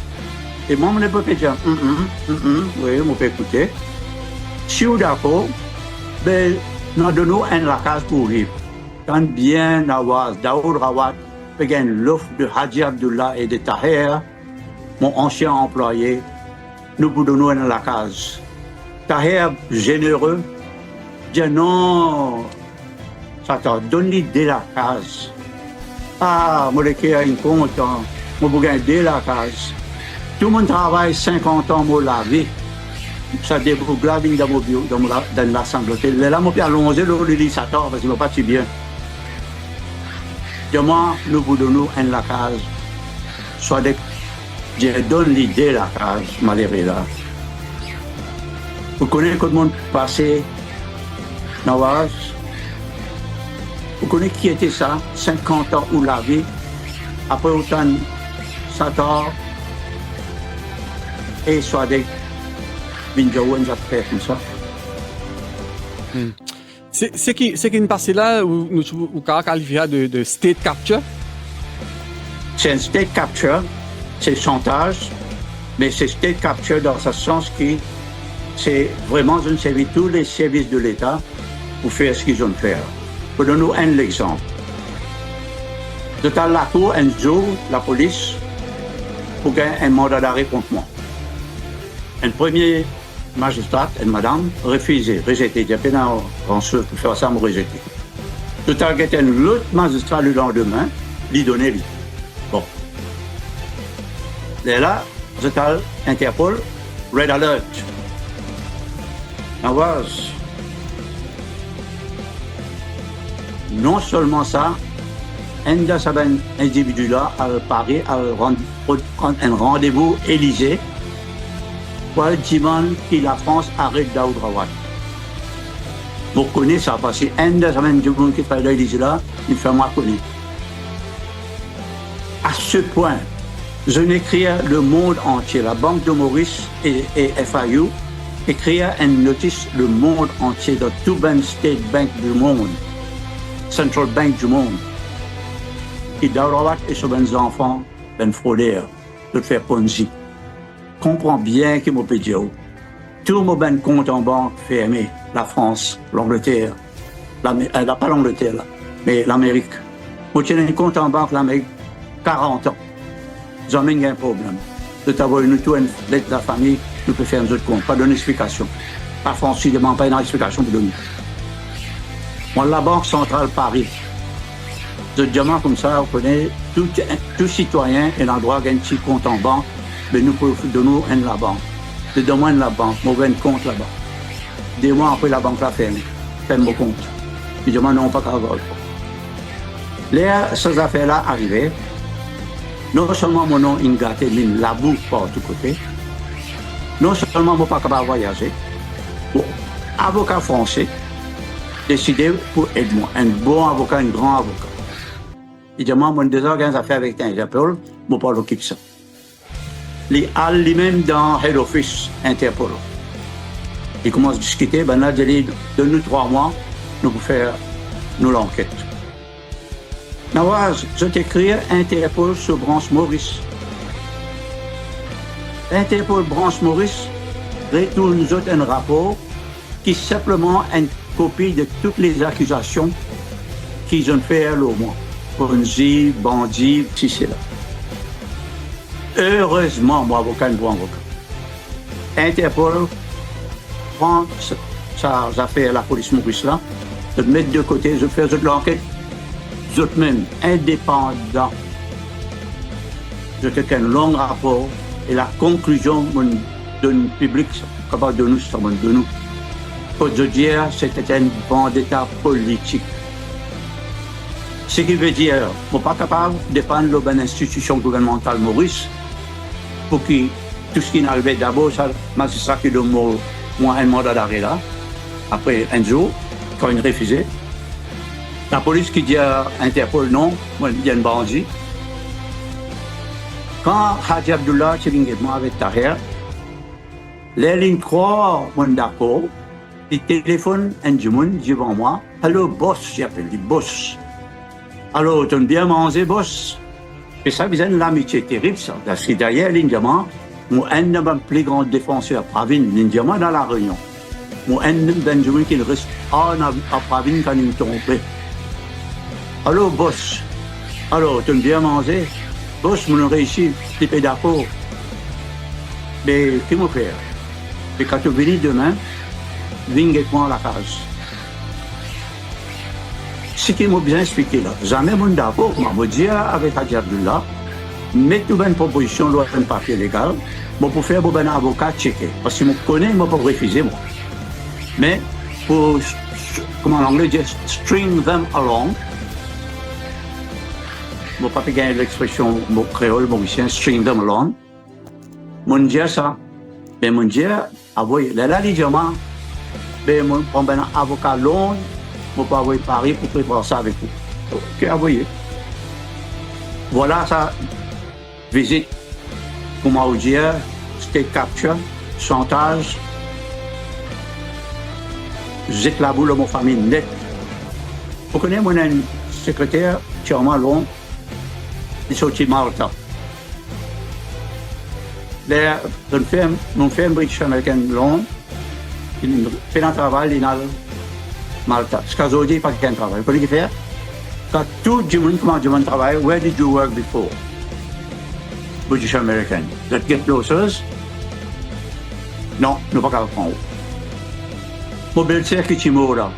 Et moi, je ne peux pas dire, oui, je peux écouter. Si vous êtes d'accord, ben, nous donnons la case pour vivre. Quand bien Nawaz, Daoud Rawat, l'offre de Haji Abdullah et de Tahir, mon ancien employé, nous vous donnons la case. Tahir, généreux, dit non, ça t'a donné de la case. Ah, moi, je suis content, moi, je gagner la case. Tout le monde travaille 50 ans pour la vie. Ça débrouille la vie dans l'assemblée. Là, je peux allonger le lit, ça tord parce qu'il ne va pas si bien. Demain, nous vous donnons la case. Soit je donne l'idée de la case, malgré là. Vous connaissez comment le monde passé, Nawaz? Vous connaissez qui était ça? 50 ans où la vie? après autant Satar et Swadek, Binjaouen, ça fait comme ça. C'est qu'une partie là où nous qualifions de state capture. C'est un state capture, c'est chantage, mais c'est state capture dans ce sens que c'est vraiment une service, tous les services de l'État pour faire ce qu'ils ont fait. Pour donner un exemple. De temps la cour, un jour, la police, pour gagner un mandat d'arrêt contre moi. Un premier magistrat, une madame, refusé, rejeté. J'ai peine en ce pour faire ça, me rejeter. De temps un autre magistrat le lendemain, lui donner lui. Bon. Et là, je t'ai Interpol, Red Alert. Non seulement ça, un de ces individus-là a Paris a prendre un rendez-vous Élysée pour demander que la France arrête d'Aoudrawat. Vous connaissez ça parce qu'un de ces individus qui travaille à l'Élysée-là, il fait moi connaître. À ce point, je n'écris le monde entier, la Banque de Maurice et FIU, écrire une notice le monde entier dans tout ben State Bank du monde, Central Bank du monde. Et d'Aurawat et sur les enfants, ben fraudeurs, de faire Ponzi. Comprends bien que mon pédio. Tout mon ben compte en banque fermé, la France, l'Angleterre, pas l'Angleterre, là, mais l'Amérique. Moi, j'ai un compte en banque l'Amérique 40 ans. Jamais un problème. De t'avoir une lettre de la famille, nous pouvons faire un autre compte, pas donner explication. La France, il ne demande pas une explication pour donner. Moi, la Banque centrale Paris, de diamant comme ça, on connaît tout citoyen et l'endroit qui a un petit compte en banque, mais nous pouvons donner la banque. De demander la banque, mauvais compte là-bas. Des mois après, la banque l'a fermé. Ferme mon compte. Je demande non, pas qu'à avoir. Là, ces affaires-là arrivaient. Non seulement mon nom est gâté, mais la boue par tous côtés. Non seulement je ne suis pas capable de voyager. Bon, avocat français, décidé pour aider moi. Un bon avocat, un grand avocat. Il dit, moi, mon désorganisé affaires avec Interpol, je ne peux pas l'occuper ça. Il a lui-même dans Head Office Interpol. Il commence à discuter, ben là, il dit, donne-nous 3 mois, nous pouvons faire l'enquête. Nawaz, je t'écris Interpol sur Branche Maurice. Interpol Branche Maurice retourne nous autres un rapport qui est simplement une copie de toutes les accusations qu'ils ont fait au mois. Ponzi, bandit, si c'est là. Heureusement, moi, avocat, un bon avocat. Interpol prend ça affaire la police Maurice là, de mettre de côté, je fais l'enquête. Eux-mêmes indépendants. Je fais un long rapport et la conclusion de nous public, capable de nous, de nous. Pour dire, c'était un vendetta politique. Ce qui veut dire, on n'est pas capable de dépendre de l'institution gouvernementale Maurice pour que tout ce qui n'arrivait d'abord, ça, magistrat qui donne moi un mandat d'arrêt là. Après un jour, quand il refusait. La police qui dit à Interpol non, moi il y a un bandit. Quand Hadji Abdullah est venu avec Taher, les lignes croient, moi d'accord, il téléphone un monde devant moi. Allô boss, j'appelle dit boss. Alors, tu as bien mangé boss. Et ça, c'est une amitié terrible ça. Parce que derrière l'Indiaman, moi un de mes plus grands défenseurs à Pravin, l'Indiaman dans la Réunion. Moi un de Benjamin qui reste à Pravin quand il est tombé. Alors, boss, alors, tu as bien mangé? Boss, on a réussi, tu es d'accord. Mais, qu'est-ce qu'on fait? Et quand tu viens demain, viens avec moi à la case. Ce qui m'a bien expliqué là, jamais mon d'accord, m'a dit avec Hadji Abdullah, mettez une proposition, un papier légal, pour faire un avocat checker. Parce que je connais, je ne peux pas refuser, moi. Mais, pour, comment en anglais dit, string them along, je ne peux pas gagner l'expression créole, mauricien, string them along. Mon Dieu, ça. Mais mon Dieu, avouez, là, légèrement, mais mon prend un avocat long, je ne peux pas avoir Paris pour préparer ça avec vous. Ok, avouez. Voilà sa visite, comment dire, state capture, chantage, zit la boule de mon famille net. Vous connaissez mon secrétaire, Thierry Long, il sortit de Malta. Là, nous faisons un British American Long, il fait un travail dans Malta. Ce qu'il dit, pas qu'il travail. Vous connaissez ce qu'il fait? Quand tout le monde commence à travailler, where did you work before? British American. That get closer? Non, nous ne pouvons pas reprendre. Mon belle-sœur qui est là,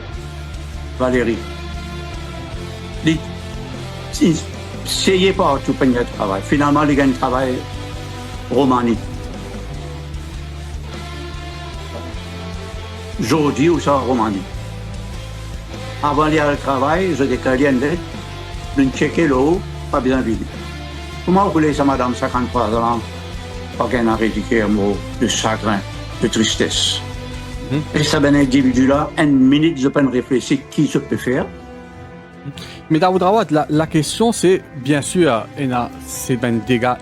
Valérie. Il essayait partout pour gagner travail. Finalement, il gagne travail Roumanie. Aujourd'hui, ou ça, Roumanie. Avant d'aller au travail, je déclaré une lettre, je checké l'eau, pas bien vide. Comment vous voulez ça, madame, 53 ans, pas qu'un éradiquer un mot de chagrin, de tristesse. Et ça, ben, individu-là, une minute, je peux réfléchir qui je peux faire. Mais Daoud Rawad, la question, c'est, bien sûr, c'est un dégât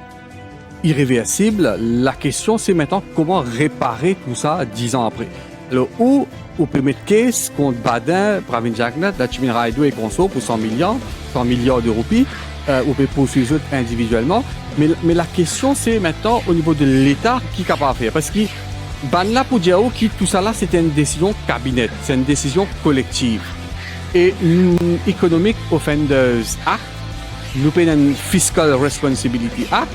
irréversible. La question, c'est maintenant comment réparer tout ça 10 ans après. Alors, où on peut mettre case contre Badin, Pravin Jagnat, Lachimin Raido et Conso pour 100 milliards de roupies, on peut poursuivre individuellement. Mais la question, c'est maintenant au niveau de l'État qui est capable de faire. Parce que Banla pour dire que tout ça là, c'était une décision cabinet, c'est une décision collective. Et l'Economic Offenders Act, nous payons un Fiscal Responsibility Act,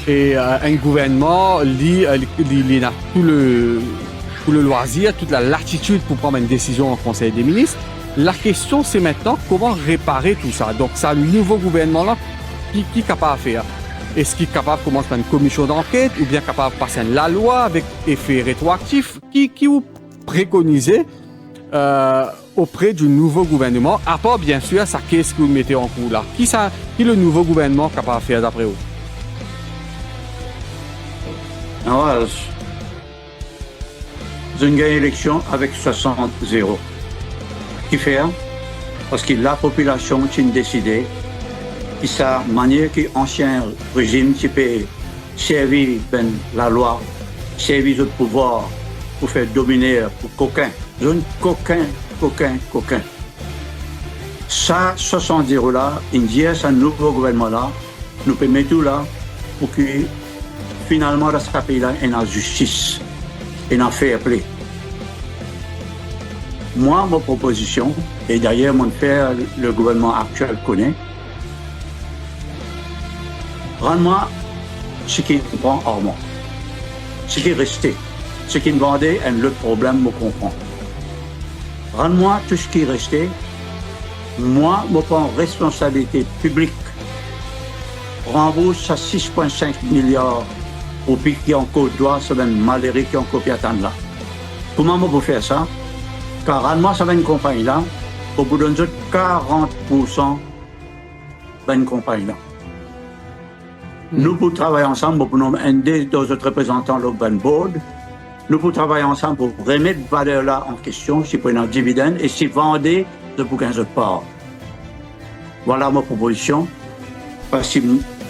et un gouvernement il a tout le loisir, toute la latitude pour prendre une décision en Conseil des ministres. La question, c'est maintenant comment réparer tout ça. Donc, ça, le nouveau gouvernement-là, qui est capable de faire? Est-ce qu'il est capable de commencer par une commission d'enquête ou bien capable de passer la loi avec effet rétroactif? Qui vous préconisez auprès du nouveau gouvernement, à part bien sûr ça, qu'est-ce que vous mettez en cours là? Qui est le nouveau gouvernement capable de faire d'après vous? Alors, j'ai gagné l'élection avec 60-0. Qui fait? Parce que la population a décidé que sa manière que l'ancien régime qui peut servir la loi, servir le pouvoir pour faire dominer pour coquin. Coquin. Ça, 60-0 là, India, ce nouveau gouvernement là, nous peut mettre tout là pour que finalement dans ce pays-là, il y a justice, il y a fair play. Moi, ma proposition, et d'ailleurs mon frère, le gouvernement actuel connaît, rends-moi ce qui me prend hors moi, ce qui est resté, ce qui me vendait, et le problème me comprend. Rends-moi tout ce qui est resté, moi, je prends responsabilité publique, rembourse à 6,5 milliards au pays qui en côte droit, c'est un malheureux qui en copie attendre là. Comment je peux faire ça? Car rends-moi ça va une compagnie là, pour vous donner 40% d'une compagnie là. Nous pouvons travailler ensemble pour nous aider nos autres représentants au board. Nous pouvons travailler ensemble pour remettre cette valeur-là en question, si pour un dividende, et si vendre de pour 15 autres parts. Voilà ma proposition. Parce que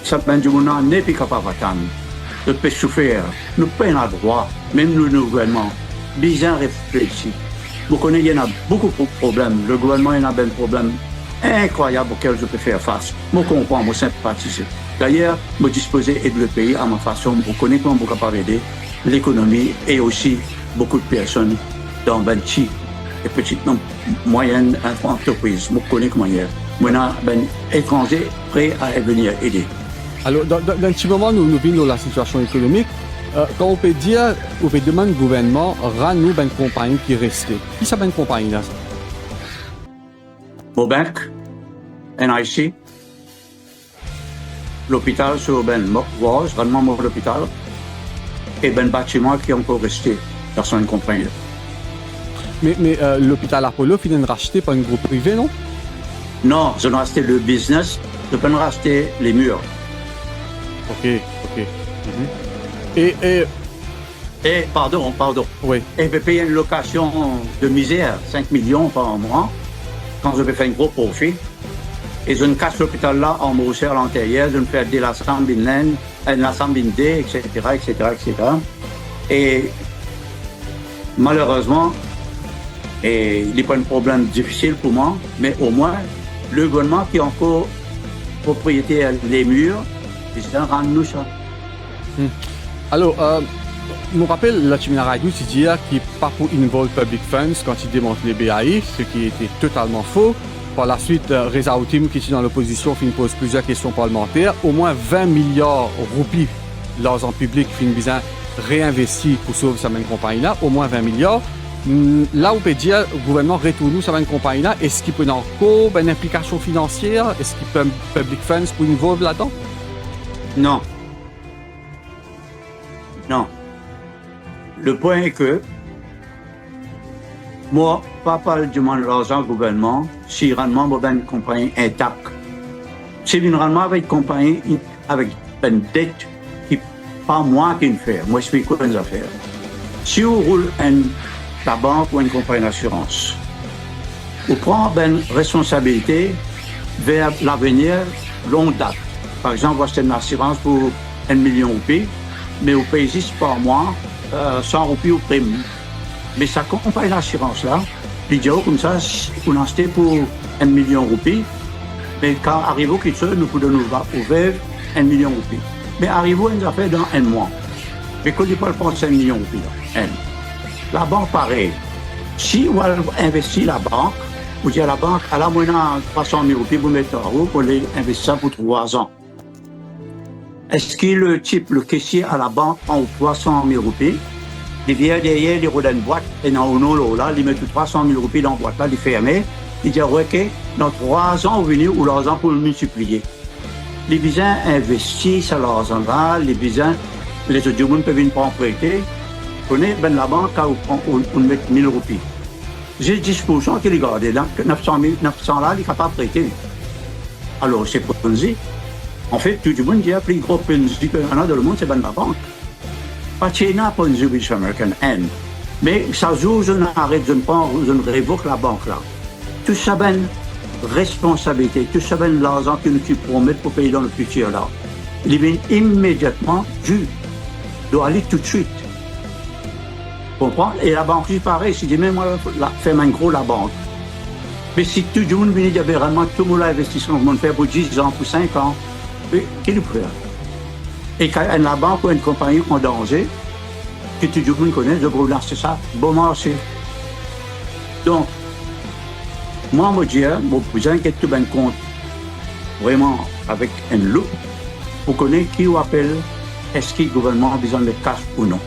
ça peut du monde n'est plus capable d'attendre. De peut souffrir. Nous payons le droit, même le gouvernement. Bien réfléchi. Vous connaissez, il y en a beaucoup de problèmes. Le gouvernement, il y en a des problèmes incroyables auxquels je peux faire face. Je comprends, je sympathise. D'ailleurs, je dispose d'aider le pays à ma façon. Je connais comment je suis capable d'aider l'économie et aussi beaucoup de personnes dans les petites et petites moyennes entreprises. Je connais comment il y a. Maintenant, les étrangers prêts à venir aider. Alors, dans un petit moment, nous vivons dans la situation économique. Quand on peut dire, on peut demander au gouvernement, rend-nous une compagnie qui est restée. Qui c'est une compagnie là? Mon banque, NIC, l'hôpital sur Ben Vos, rendement l'hôpital, et ben bâtiment qui est encore resté dans son compagnie. Mais l'hôpital Apollo finit racheté par un groupe privé, non? Non, je n'ai racheté le business, je peux racheter les murs. Ok. Et pardon. Oui. Et je vais payer une location de misère, 5 millions par mois, quand je vais faire un gros profit. Et je casse l'hôpital là, en Moselle, l'antérieure, je fais de la sambine, la sambine D, etc., etc., etc. Et malheureusement, il n'y a pas un problème difficile pour moi, mais au moins, le gouvernement qui est encore propriétaire des murs, ils rendent nous ça. Alors, je me rappelle, la Chimina Radio, c'est dire qu'il n'est pas pour involve public funds quand il démonte les BAI, ce qui était totalement faux. Par la suite, Reza Outim, qui est dans l'opposition, pose plusieurs questions parlementaires. Au moins 20 milliards de roupies, l'argent public, bien réinvesti pour sauver sa même compagnie-là, au moins 20 milliards. Là, on peut dire, le gouvernement retourne sa même compagnie-là. Est-ce qu'il peut encore une implication financière? Est-ce qu'il peut public funds pour involve là-dedans? Non. Non. Le point est que moi, pas parler du l'argent au gouvernement, si rendement avec une compagnie intacte. Si une rendement avec une compagnie avec une dette qui pas moi qui le fait, moi je fais quoi les affaires. Si vous roulez la banque ou une compagnie d'assurance, vous prenez une responsabilité vers l'avenir longue date. Par exemple, vous achetez une assurance pour 1 million de roupies, mais vous payez 6 par mois 100 roupies au prime. Mais ça compagnie d'assurance-là, les gens comme ça, vous achetez pour 1 million de roupies, mais quand arrive au kitchen, nous pouvons nous ouvrir 1 million de roupies. Mais arrive-vous une affaire dans un mois. Mais quand il peut prendre 5 millions de roupies, la banque pareil. Si vous investissez la banque, vous dites à la banque, à la moyenne 300 000 roupies, vous mettez en haut pour les investir pour 3 ans. Est-ce que le caissier à la banque en 300 000 roupies, il vient derrière, il roule une boîte, et dans une là, il met 300 000 roupies dans la boîte là, il ferme, il dit, ok, dans 3 ans, vous venez ou l'argent pour le multiplier. Les visins investissent à l'argent là, les visins, les autres gens peuvent venir prendre prêter. Vous connaissez, la banque, quand on met 1 000 roupies. J'ai 10% qui les garde, 900 là, il n'est pas prêter. Alors, c'est pour nous dire. En fait, tout le monde dit que les gros Ponzi qu'il y en a dans le monde, c'est la banque. Pas China, Ponzi, British American, N. Mais ça joue, je n'arrête, je révoque la banque là. Tout ça, responsabilité, tout ça, l'argent que nous promettons pour payer dans le futur là. Il vient immédiatement dû. Doit aller tout de suite. Comprends? Et la banque, c'est pareil, si même moi, fait un gros la banque. Mais si tout le monde vient dire vraiment tout le monde investissement, on fait pour 10 ans, pour 5 ans, qui le fait? Et quand la banque ou une compagnie en danger, que tout le monde connaît, je peux lancer ça, bon marché. Donc, moi, je dis, mon cousin qui est tout bien compte, vraiment avec un loup, pour connaître qui vous appelle, est-ce que le gouvernement a besoin de cash ou non.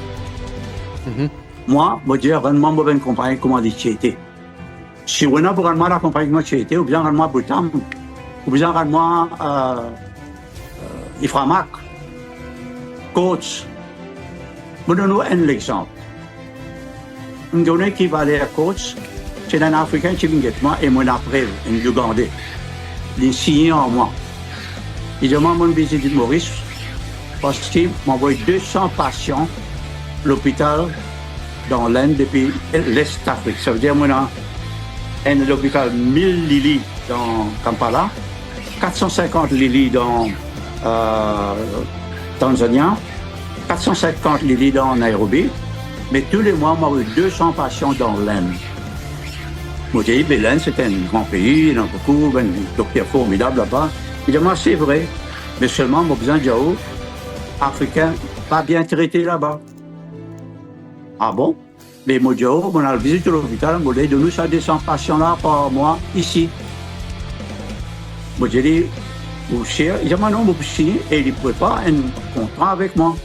Moi, je dis, vraiment, moi, une compagnie, comment dit, été. Si vous avez vraiment la compagnie, comment été, ou bien vraiment Boutam, ou bien vraiment Iframac, Coach. Je donne un exemple. Un gars qui va aller à Coach, c'est un Africain qui vient de moi et moi après, un Ougandais. Il est signé en moi. Il demande mon visite de Maurice parce qu'il m'envoie 200 patients à l'hôpital dans l'Inde depuis l'Est d'Afrique. Ça veut dire moi un hôpital 1000 lits dans Kampala, 450 lits dans Tanzanie, 450 lits dans Nairobi, mais tous les mois, moi, j'ai 200 patients dans l'Inde. Moi, j'ai dit, l'Inde, c'est un grand pays, il y a beaucoup, un docteur formidable là-bas. Il dit, moi, c'est vrai, mais seulement, moi, besoin de Africains, pas bien traités là-bas. Ah bon? Mais moi, on a visité l'hôpital, on a dit, nous, ça 200 patients là par mois, ici. Moi, j'ai dit, il dit, non, vous signer et il ne pouvait pas un contrat avec moi.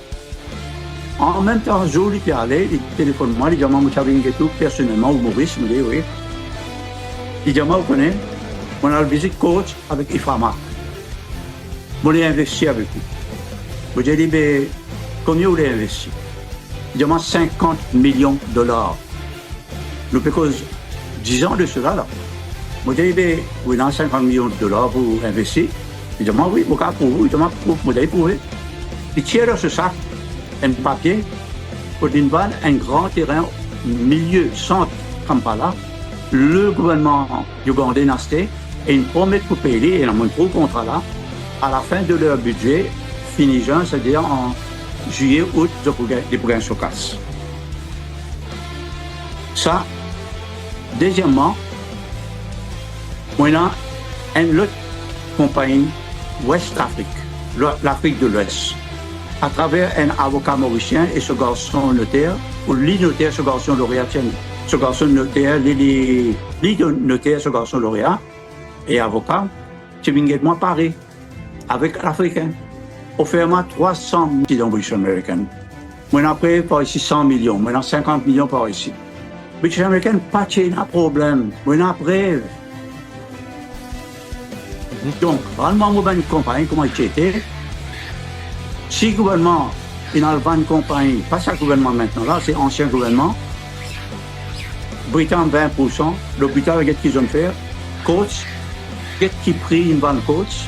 En même temps, je lui ai allé, il téléphone moi, il dit, vous avez une tout personnellement, ou Maurice, il me dit, oui. Il dit, moi, vous connaissez, on a visité coach avec Iframac. On a investi avec lui. J'ai dit, mais combien vous avez investi? Il dit, moi, 50 millions de dollars. Nous, parce 10 ans de cela, là. J'ai dit, mais vous avez 50 millions de dollars pour investir. Il dit, moi, oui, pour vous. Il dit, moi, vous avez prouvé. Il tire dans ce sac un papier pour un grand terrain milieu, centre Kampala. Le gouvernement ougandais n'a acheté et ils promettent pour payer, et ils ont un gros contrat là, à la fin de leur budget, finissant, c'est-à-dire en juillet, août, des programmes sur casse. Ça, deuxièmement, on a une autre compagnie, West Afrique, l'Afrique de l'Ouest, à travers un avocat mauricien et ce garçon notaire, ou l'inotaire, ce garçon lauréat, ce garçon notaire, l'inotaire, ce garçon lauréat et avocat, c'est moi paré avec l'Africain. Offert-moi 300 millions British American. Moi, après, par ici 100 millions, maintenant 50 millions par ici. British American, pas de problème. Moi, après. Donc, vraiment, moi, une compagnie, comment il était. Si le gouvernement, il a une compagnie, pas ça le gouvernement maintenant, là, c'est ancien gouvernement. Britannique 20%, l'hôpital, qu'est-ce qu'ils ont fait? Coach, qu'est-ce qui prie une bonne coach?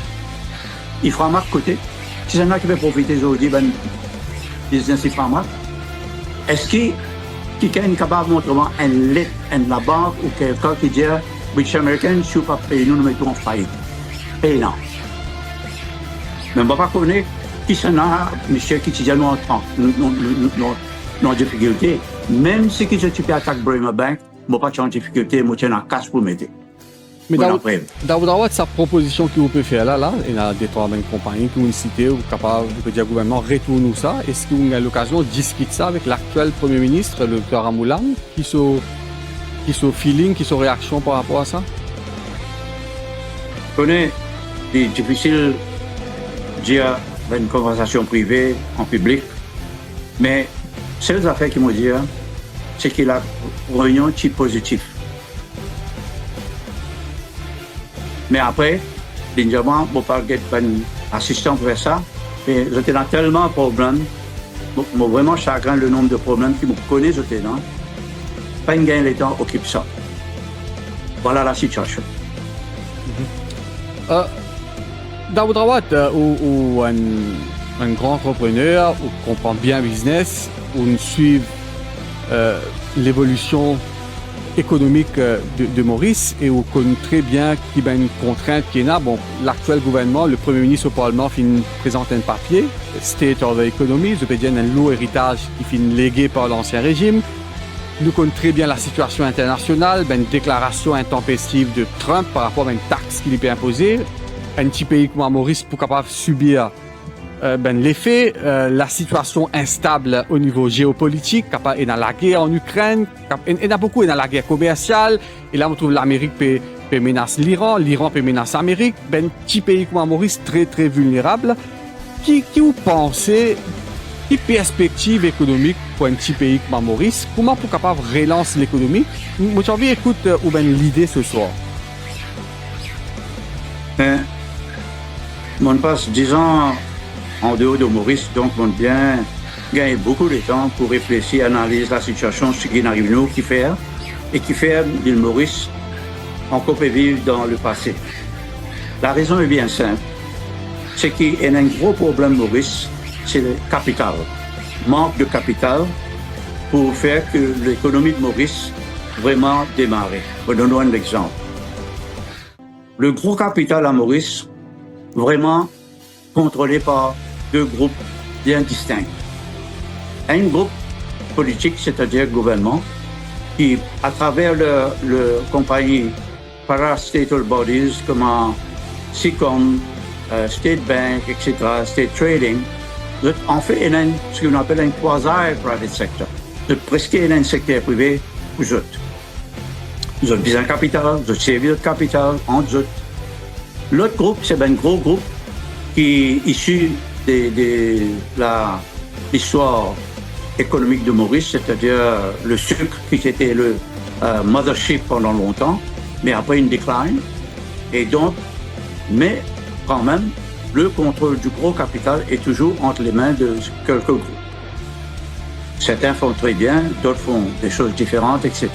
Il fera marque côté. Si c'est un qui veut profiter aujourd'hui, ben, business, il fera marque. Est-ce que quelqu'un est capable de montrer un lit, la banque ou quelqu'un qui dit, British American, si vous ne payez pas, nous mettons en faillite. Et non. Mais on ne va pas connaître qui s'en a, monsieur, qui dit nous en difficulté. Même si qui se tue attaque Bremer Bank, je ne vais pas en difficulté, je tiens en casse pour mettre. Mais Daoud, sa proposition que vous pouvez faire là, il y a des trois compagnies que vous citez, vous êtes capable de dire au gouvernement retourne ça. Est-ce que vous avez l'occasion de discuter ça avec l'actuel Premier ministre, le Dr Amoulam, qui sont feeling, qui sont réaction par rapport à ça? Je connais, c'est difficile de dire une conversation privée en public, mais ces affaires qui m'ont dit, c'est que la réunion est positive. Mais après, évidemment, je ne peux pas être un assistant pour ça. Mais j'étais dans tellement de problèmes, moi vraiment chagrin le nombre de problèmes que je connais, j'étais dans. Pas une gain le temps occupe ça. Voilà la situation. Daoud Rawat, ou un grand entrepreneur, ou comprend bien le business, ou suit l'évolution économique de Maurice et on connaît très bien qu'il y a une contrainte qui est là. Bon, l'actuel gouvernement, le Premier ministre au Parlement présente un papier, State of the Economy, je peux dire un lourd héritage qui finit légué par l'ancien régime. Nous connaissons très bien la situation internationale, une déclaration intempestive de Trump par rapport à une taxe qu'il peut imposer. Un petit pays comme Maurice pour capable subir l'effet, la situation instable au niveau géopolitique, et dans la guerre en Ukraine, il y a beaucoup dans la guerre commerciale, et là on trouve l'Amérique peut menacer l'Iran peut menacer l'Amérique, un petit pays comme Maurice très très vulnérable. Qui vous pensez, quelle perspective économique pour un petit pays comme Maurice, comment pour capable relancer l'économie? Moi j'ai envie d'écouter l'idée ce soir. On passe 10 ans en dehors de Maurice, donc on bien gagner beaucoup de temps pour réfléchir, analyser la situation, ce qui arrive nous, qui fait l'île Maurice encore peut vivre dans le passé. La raison est bien simple, c'est qu'il y a un gros problème Maurice, c'est le capital, manque de capital pour faire que l'économie de Maurice vraiment démarre. Je vous donne un exemple. Le gros capital à Maurice, vraiment contrôlé par deux groupes bien distincts. Un groupe politique, c'est-à-dire le gouvernement, qui, à travers le compagnie parastatal bodies comme SICOM, State Bank, etc., State Trading, en fait ce qu'on appelle un quasi-private sector. De presque un secteur privé pour eux. Ils ont besoin de capital, ils ont servi de capital entre eux. L'autre groupe, c'est un gros groupe qui est issu de l'histoire économique de Maurice, c'est-à-dire le sucre qui était le mothership pendant longtemps, mais après une décline. Et donc, mais quand même, le contrôle du gros capital est toujours entre les mains de quelques groupes. Certains font très bien, d'autres font des choses différentes, etc.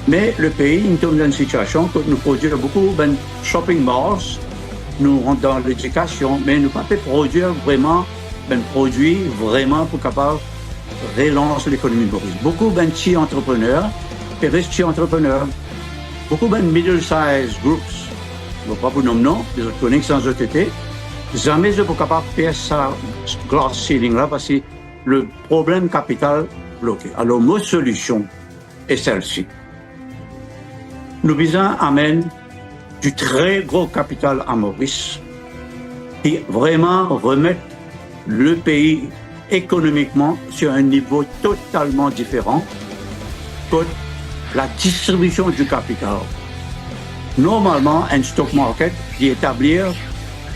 Mais le pays, nous sommes dans une situation que nous produisons beaucoup de shopping malls, nous rentrons dans l'éducation, mais nous ne pouvons pas produire vraiment des produits vraiment pour capable relancer l'économie de Maurice. Beaucoup de petits entrepreneurs, petits entrepreneurs, beaucoup de middle-sized groups, je ne vais pas vous nommer non, les autres connaissent sans autres été. Jamais je ne suis capable de faire ça, glass ceiling là, parce que le problème capital bloqué. Alors, notre solution est celle-ci. Nous visons amener du très gros capital à Maurice et vraiment remettre le pays économiquement sur un niveau totalement différent que la distribution du capital. Normalement, un stock market est établir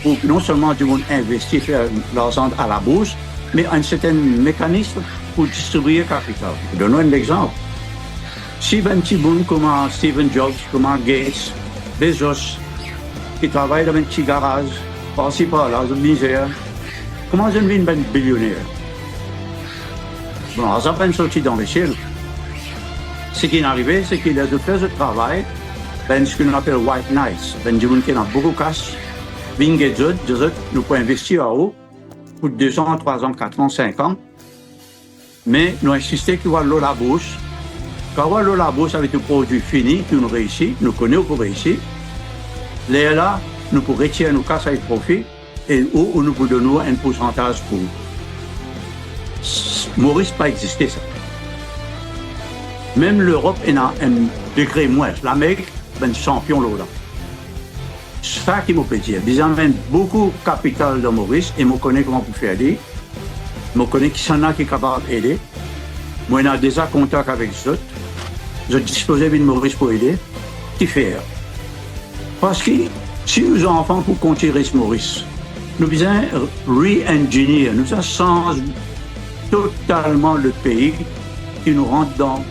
pour non seulement du monde investir faire l'argent à la bourse, mais un certain mécanisme pour distribuer le capital. Donnons un exemple. Si un petit monde comme Steve Jobs, comme Gates, Bezos, qui travaillent dans un petit garage, par-ci par-là, dans une misère, comment je deviens un billionnaire? Bon, ça n'a pas sorti d'enrichir. Ce qui est arrivé, c'est qu'il a de faire ce travail, ce qu'on appelle white nights, du monde qui a beaucoup de cash, nous pouvons investir en haut pour 2 ans, 3 ans, 4 ans, 5 ans. Mais nous insistons qu'il y a l'eau la bourse. Quand on a l'eau la bourse avec un produit fini, que nous réussissons, nous connaissons pour réussir. Là, nous pouvons retirer nos casses avec profit et où nous pouvons donner un pourcentage pour. Maurice n'a pas existé ça. Même l'Europe est dans un degré moins. L'Amérique est un champion là. C'est ça qui me peut dire. Ils amènent beaucoup de capital dans Maurice et je connais comment pour faire aider. Je connais qui s'en a qui est capable d'aider. Moi, j'ai déjà contact avec les autres. Je dispose de Maurice pour aider. Qui faire? Parce que si nous enfants pour continuer ce Maurice, nous devons re-engineer, nous devons changer totalement le pays qui nous rentre dans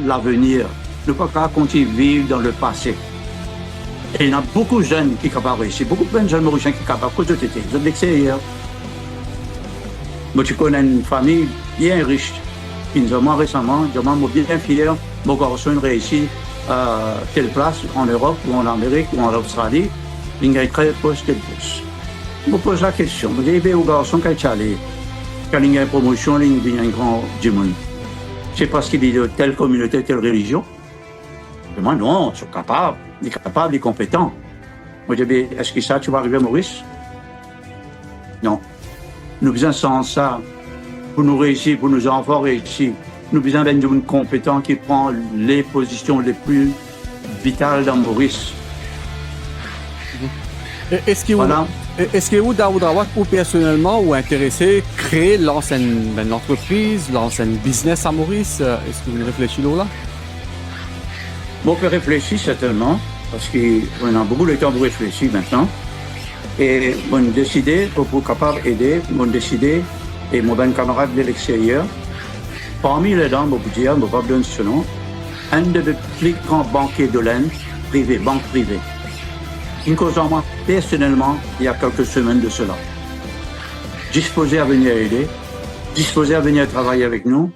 l'avenir. Nous ne pouvons pas continuer à vivre dans le passé. Et il y a beaucoup de jeunes qui sont capables de réussir, beaucoup de jeunes mauriciens qui sont capables de réussir. Ils ont de l'extérieur. Moi, tu connais une famille bien riche, qui nous a récemment, je suis bien fier, mon garçon réussit à telle place en Europe, ou en Amérique, ou en Australie, il a très poste, telle poste. Je me pose la question, je dis au garçon quand il est allé, quand il y a une promotion, il y a un grand du monde. C'est parce qu'il est de telle communauté, telle religion. Et moi, non, je suis capable. Il est capable, il est compétent. Moi, je dis, est-ce que ça, tu vas arriver à Maurice? Non. Nous besoin sans ça, pour nous réussir, pour nos enfants réussir. Nous besoin d'un homme compétent qui prend les positions les plus vitales dans Maurice. Est-ce que vous, Daoud, ou personnellement, ou intéressé, créer, lancer une entreprise, lancer un business à Maurice? Est-ce que vous réfléchissez là? Moi, je réfléchis certainement, parce qu'on a beaucoup de temps pour réfléchir maintenant. Et on a décidé, pour être capable d'aider, on a décidé, et mon ben camarade de l'extérieur, parmi les dents, je peux dire, je ne vais pas donner ce nom, un des plus grands banquiers de l'Inde, privé, banque privée. Une cause en moi, personnellement, il y a quelques semaines de cela. Disposé à venir aider, disposé à venir travailler avec nous,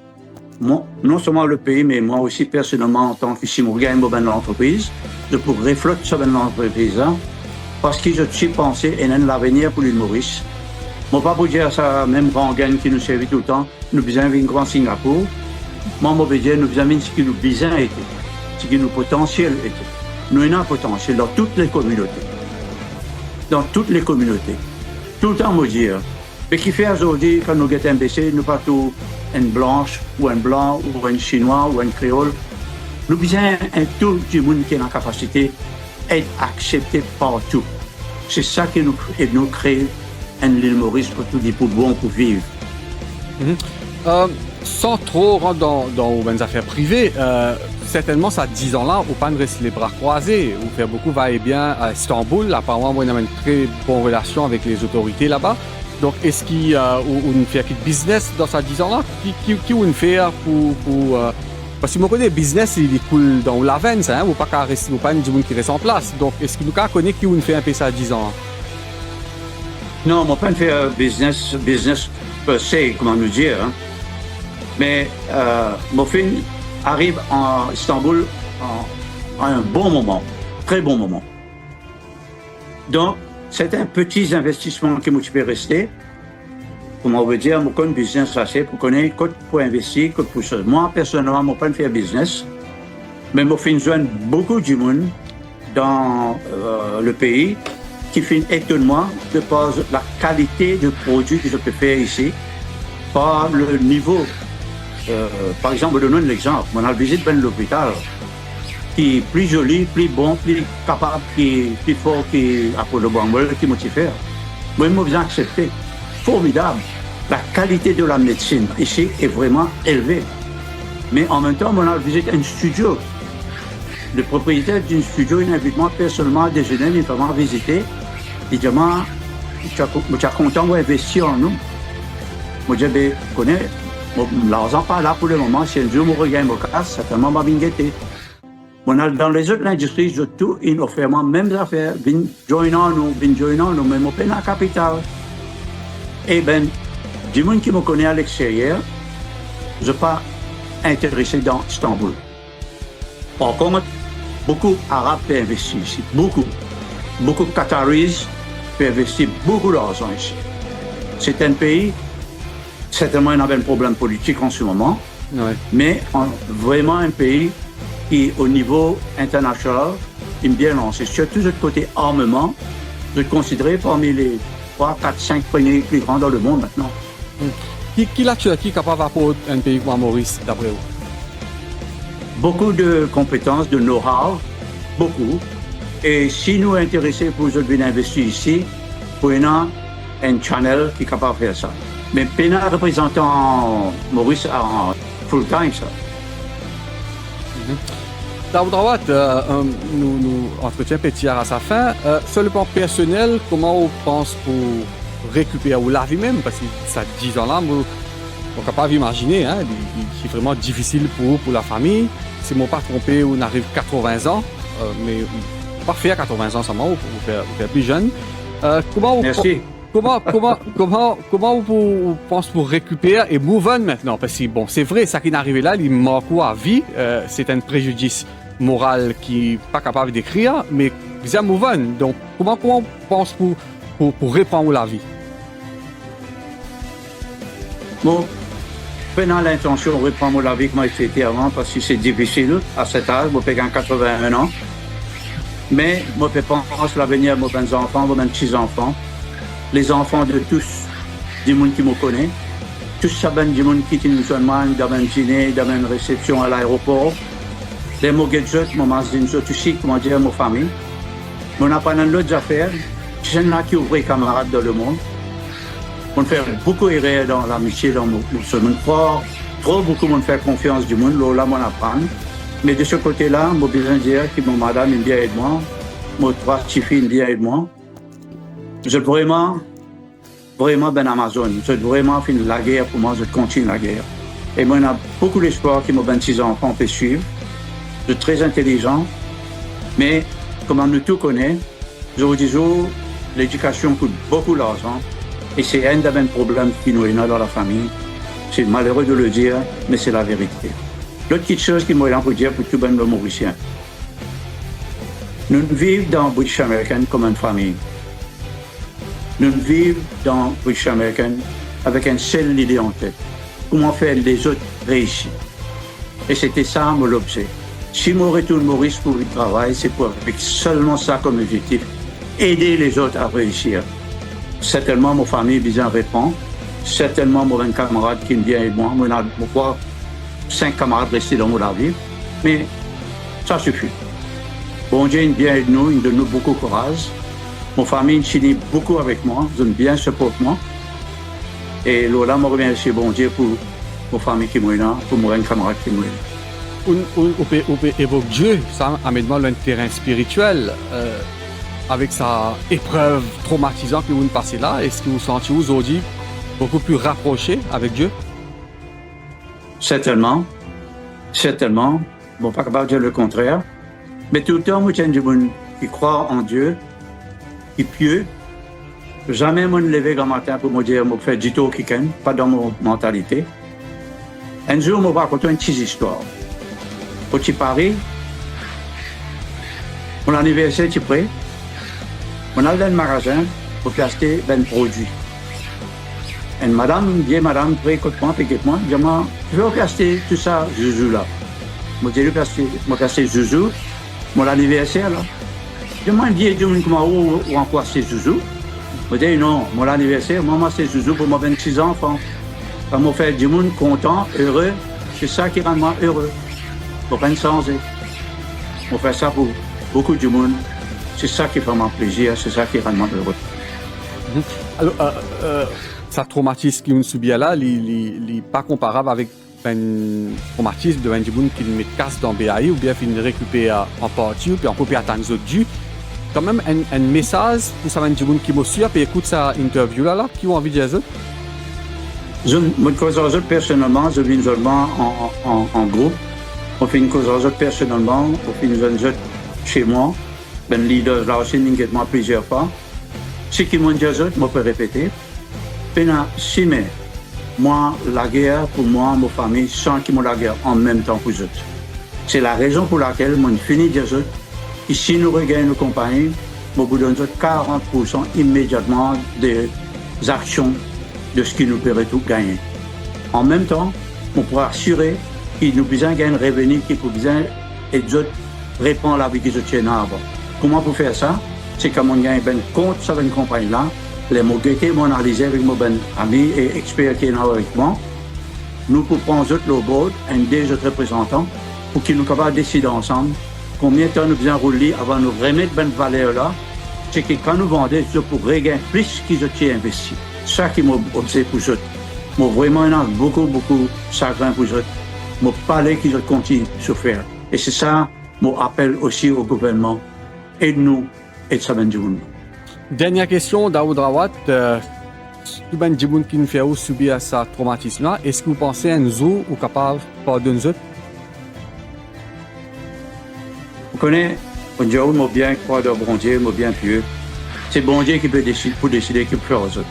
moi, non seulement le pays, mais moi aussi personnellement, en tant que Simurgain de l'entreprise, je pourrais refléter sur l'entreprise, parce que je suis pensé et l'avenir pour l'île Maurice. Je ne vais pas vous dire ça, même grand gain qui nous servait tout le temps, nous besoin d'un grand Singapour. Moi, je vais dire, nous besoin de ce que nous besoin était, ce que nous potentiel était. Nous avons un potentiel dans toutes les communautés. Dans toutes les communautés. Tout le temps, me dire. Mais qui fait aujourd'hui, quand nous sommes imbéciles, nous pas tous une blanche, ou un blanc, ou un chinois, ou un créole. Nous besoin un tout du monde qui a la capacité d'être accepté partout. C'est ça qui nous crée l'île Maurice pour tout pour bon pour vivre. Sans trop rentrer dans les affaires privées, certainement, ça 10 ans-là, on pas rester les bras croisés. On fait beaucoup va-et-bien à Istanbul. Apparemment, on a une très bonne relation avec les autorités là-bas. Donc, est-ce qu'il y a une fait de business dans ces 10 ans-là? Qui on fait pour parce que moi, je connais le business, il est cool dans la veine, hein? Ou pas rester, ou pas du monde qui reste en place. Donc, est-ce que nous connaissons qui on fait un peu ça à 10 ans? Non, on ne peut pas faire business per se, comment nous dire. Hein? Mais mon film arrive à Istanbul à un bon moment, très bon moment. Donc, c'est un petit investissement qui me peut rester. Comment on veut dire, je connais business assez pour connaître pour investir, pour ça. Moi, personnellement, je ne peux pas faire business. Mais je fais joindre beaucoup de monde, dans le pays qui fait étonnement de par la qualité de produit que je peux faire ici, par le niveau. Par exemple, je donne l'exemple. On a visité l'hôpital qui est plus joli, plus bon, plus capable, plus fort qu'Apollo le Bambol, qui m'a fait. Moi, je vous accepté. Formidable. La qualité de la médecine ici est vraiment élevée. Mais en même temps, on a visité un studio. Le propriétaire d'un studio, il invite moi personnellement à déjeuner, il m'a visité. Il dit, je suis content d'investir en nous. Je dis, ben, je connais, l'argent pas là pour le moment. Si un jour je regagne mon casse, certainement, je vais m'inquiéter. Dans les autres industries, je tout, ils offrent les mêmes affaires. Ils joignent nous, même au pays dans la capitale. Et ben, du monde qui me connaît à l'extérieur, je ne suis pas intéressé dans Istanbul. Par contre, beaucoup d'Arabes peuvent investir ici, beaucoup. Beaucoup de Qataris peuvent investir beaucoup d'argent ici. C'est un pays, certainement il y a un problème politique en ce moment, mais vraiment un pays qui, au niveau international, est bien lancé. Surtout du côté armement, je le considère parmi les 3, 4, 5 premiers plus grands dans le monde maintenant. Qui la Turquie est capable d'apporter un pays comme Maurice, d'après vous? Beaucoup de compétences, de know-how, beaucoup. Et si nous sommes intéressés pour venir investir ici, pour un channel qui est capable de faire ça. Mais Pena représentant Maurice en full-time, ça. Daoud, nous entretient petit à sa fin. Sur le plan personnel, comment on pense pour récupérer ou la vie même? Parce que ça 10 ans là, on ne peut pas imaginer, hein, c'est vraiment difficile pour la famille. Si je ne pas trompé, on arrive à 80 ans, mais pas faire 80 ans seulement, vous faire plus jeune. Merci. Comment vous pensez pour récupérer et move on maintenant? Parce que bon, c'est vrai, ça qui est arrivé là, il manque à vie, c'est un préjudice moral qui n'est pas capable d'écrire, mais vous avez move on. Donc, comment on pense pour reprendre la vie? Bon, prenant l'intention de reprendre la vie comme c'était avant, parce que c'est difficile à cet âge, je peux 81 ans. Mais je peux penser l'avenir de mes enfants, de mes petits-enfants, les enfants de tous, du monde qui me connaît, tous savent du monde qui nous demande dans un dîner, dans une réception à l'aéroport. Les mots que je dis aussi, comment dire, ma famille. On n'a pas d'autres affaires. Je suis là qui ouvre camarades dans le monde. On fait beaucoup d'erreurs dans l'amitié, dans mon monde fort. Trop beaucoup de faire confiance du monde, là, on apprend. Mais de ce côté-là, je peux bien dire que mon madame est bien avec moi, mes 3 petites filles sont bien avec moi. Je suis vraiment ben Amazon. Je suis vraiment fini la guerre pour moi, je continue la guerre. Et moi, on a beaucoup d'espoir que mes 26 enfants peuvent suivre. Je suis très intelligent, mais comme nous tous connaissons, je vous dis, l'éducation coûte beaucoup d'argent. Et c'est un des problèmes qui nous est dans la famille. C'est malheureux de le dire, mais c'est la vérité. L'autre petite chose qui m'a pour dire pour tout le monde mauricien. Nous vivons dans British American comme une famille. Nous vivons dans British American avec une seule idée en tête. Comment faire les autres réussir. Et c'était ça, mon objet. Si je retourne Maurice pour le travail, c'est pour avec seulement ça comme objectif. Aider les autres à réussir. Certainement, ma famille bien répond. Certainement, mon camarade qui vient avec moi. Moi, pourquoi 5 camarades restés dans mon vie. Mais ça suffit. Bon Dieu, il vient avec nous, il donne nous beaucoup de courage. Mon famille chine beaucoup avec moi, ils ont bien supporté moi. Et là, je remercie bon Dieu pour ma famille qui est là, pour mon camarade qui est là. On peut évoquer Dieu, ça amène un terrain spirituel. Avec sa épreuve traumatisante que vous passez là, est-ce que vous sentez aujourd'hui beaucoup plus rapproché avec Dieu? Certainement. Bon, pas capable de dire le contraire. Mais tout le temps, moi, j'ai du monde qui croit en Dieu, qui est pieux. Jamais je me lever le matin pour me dire, je fais du tout qui pas dans mon mentalité. Un jour, je vais raconter une petite histoire. Au petit Paris, mon anniversaire est prêt. On a dans le magasin pour acheter des produits. Et madame, vieille madame, très écoute-moi, moi, dit, je vais acheter tout ça, Zouzou là. Je vais acheter Zouzou, mon anniversaire là. Je m'en dis, ou encore c'est Zouzou. Je dis, non, mon anniversaire, maman, c'est Zouzou pour mes 26 enfants. Ça m'a fait du monde content, heureux. C'est ça qui rend moi heureux. Pour rien changer. On fait ça pour beaucoup de monde. C'est ça qui fait mon plaisir, c'est ça qui rend moi heureux. Alors, ça traumatisme qui nous subit là, il n'est pas comparable avec un traumatisme de un monde qui met casse dans BAI ou bien finit récupérer en partie ou puis on peut attendre les autres dû. Quand même un message pour ça un monde qui me suit et écoute sa interview là qui ont envie de dire ça. Je me cause personnellement, je viens seulement en groupe. On fait une cause personnellement, on fait une zone chez moi. Ben leader là aussi moi plusieurs fois. Ce qui m'ont dit je peux répéter. Pendant 6 mai, moi la guerre pour moi, ma famille, sans qu'ils m'ont la guerre en même temps que eux. C'est la raison pour laquelle moi fini de dire ici nous regagnons nos compagnies, nous vous donnons 40% immédiatement des actions de ce qui nous permet tout gagner. En même temps, on pourra assurer qu'il nous besoin de gagner un revenu qui peut besoin et d'autres répondre à la vie qu'ils tiennent avant. Comment pour faire ça? C'est comme on gagne un compte sur une compagnie là, les mots guettés, mon analysé avec mon ami et expert qui est là avec moi. Nous pouvons prendre le board, un des autres représentants, pour qu'ils nous capables de décider ensemble combien de temps nous besoin rouler avant de nous remettre une valeur là. C'est que quand nous vendons, c'est pour regagner plus qu'ils ont investi. Ça qui m'a observé pour eux. Moi vraiment beaucoup chagrin pour eux. Moi parler qu'ils ont continué de faire. Et c'est ça mon appel aussi au gouvernement. Aide-nous, aide ça ben du monde. Dernière question, Daoud Rawat. Tout ben du monde qui nous fait subir ce traumatisme là, est-ce que vous pensez à nous ou capable de pardonner nous? Vous connaissez, on dit moi bien croire dans bon Dieu, moi bien pieux. C'est bon Dieu qui peut décider qui peut faire aux autres.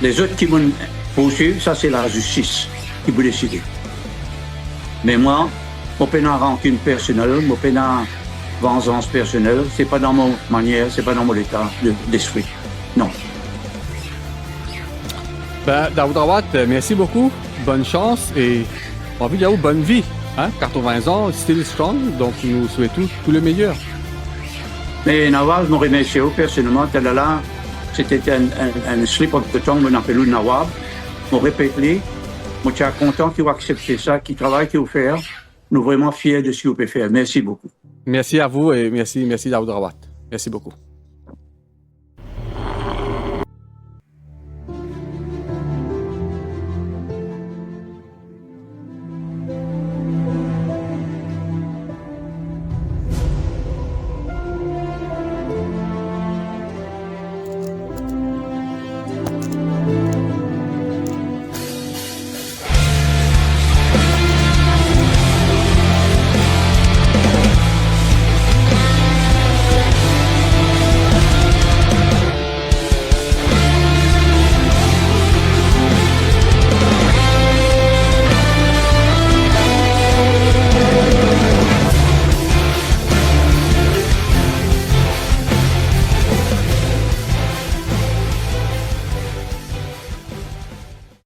Les autres qui m'ont poursuivi, ça c'est la justice qui peut décider. Mais moi, je n'ai pas rancune personnelle, je n'ai pas vengeance personnelle, ce n'est pas dans mon manière, ce n'est pas dans mon état d'esprit. Non. Ben, Daoud Rawat, merci beaucoup, bonne chance et envie de dire bonne vie. Hein? 80 ans, still strong, donc nous souhaitons tout le meilleur. Mais Nawab, je me remercie personnellement, là, c'était un slip of the tongue, on appelle le Nawab. Je répète, je suis content qu'il ait accepté ça, qu'il travaille, qu'il fait. Nous sommes vraiment fiers de ce qu'il peut faire. Merci beaucoup. Merci à vous et merci Daoud Rawat. Merci beaucoup.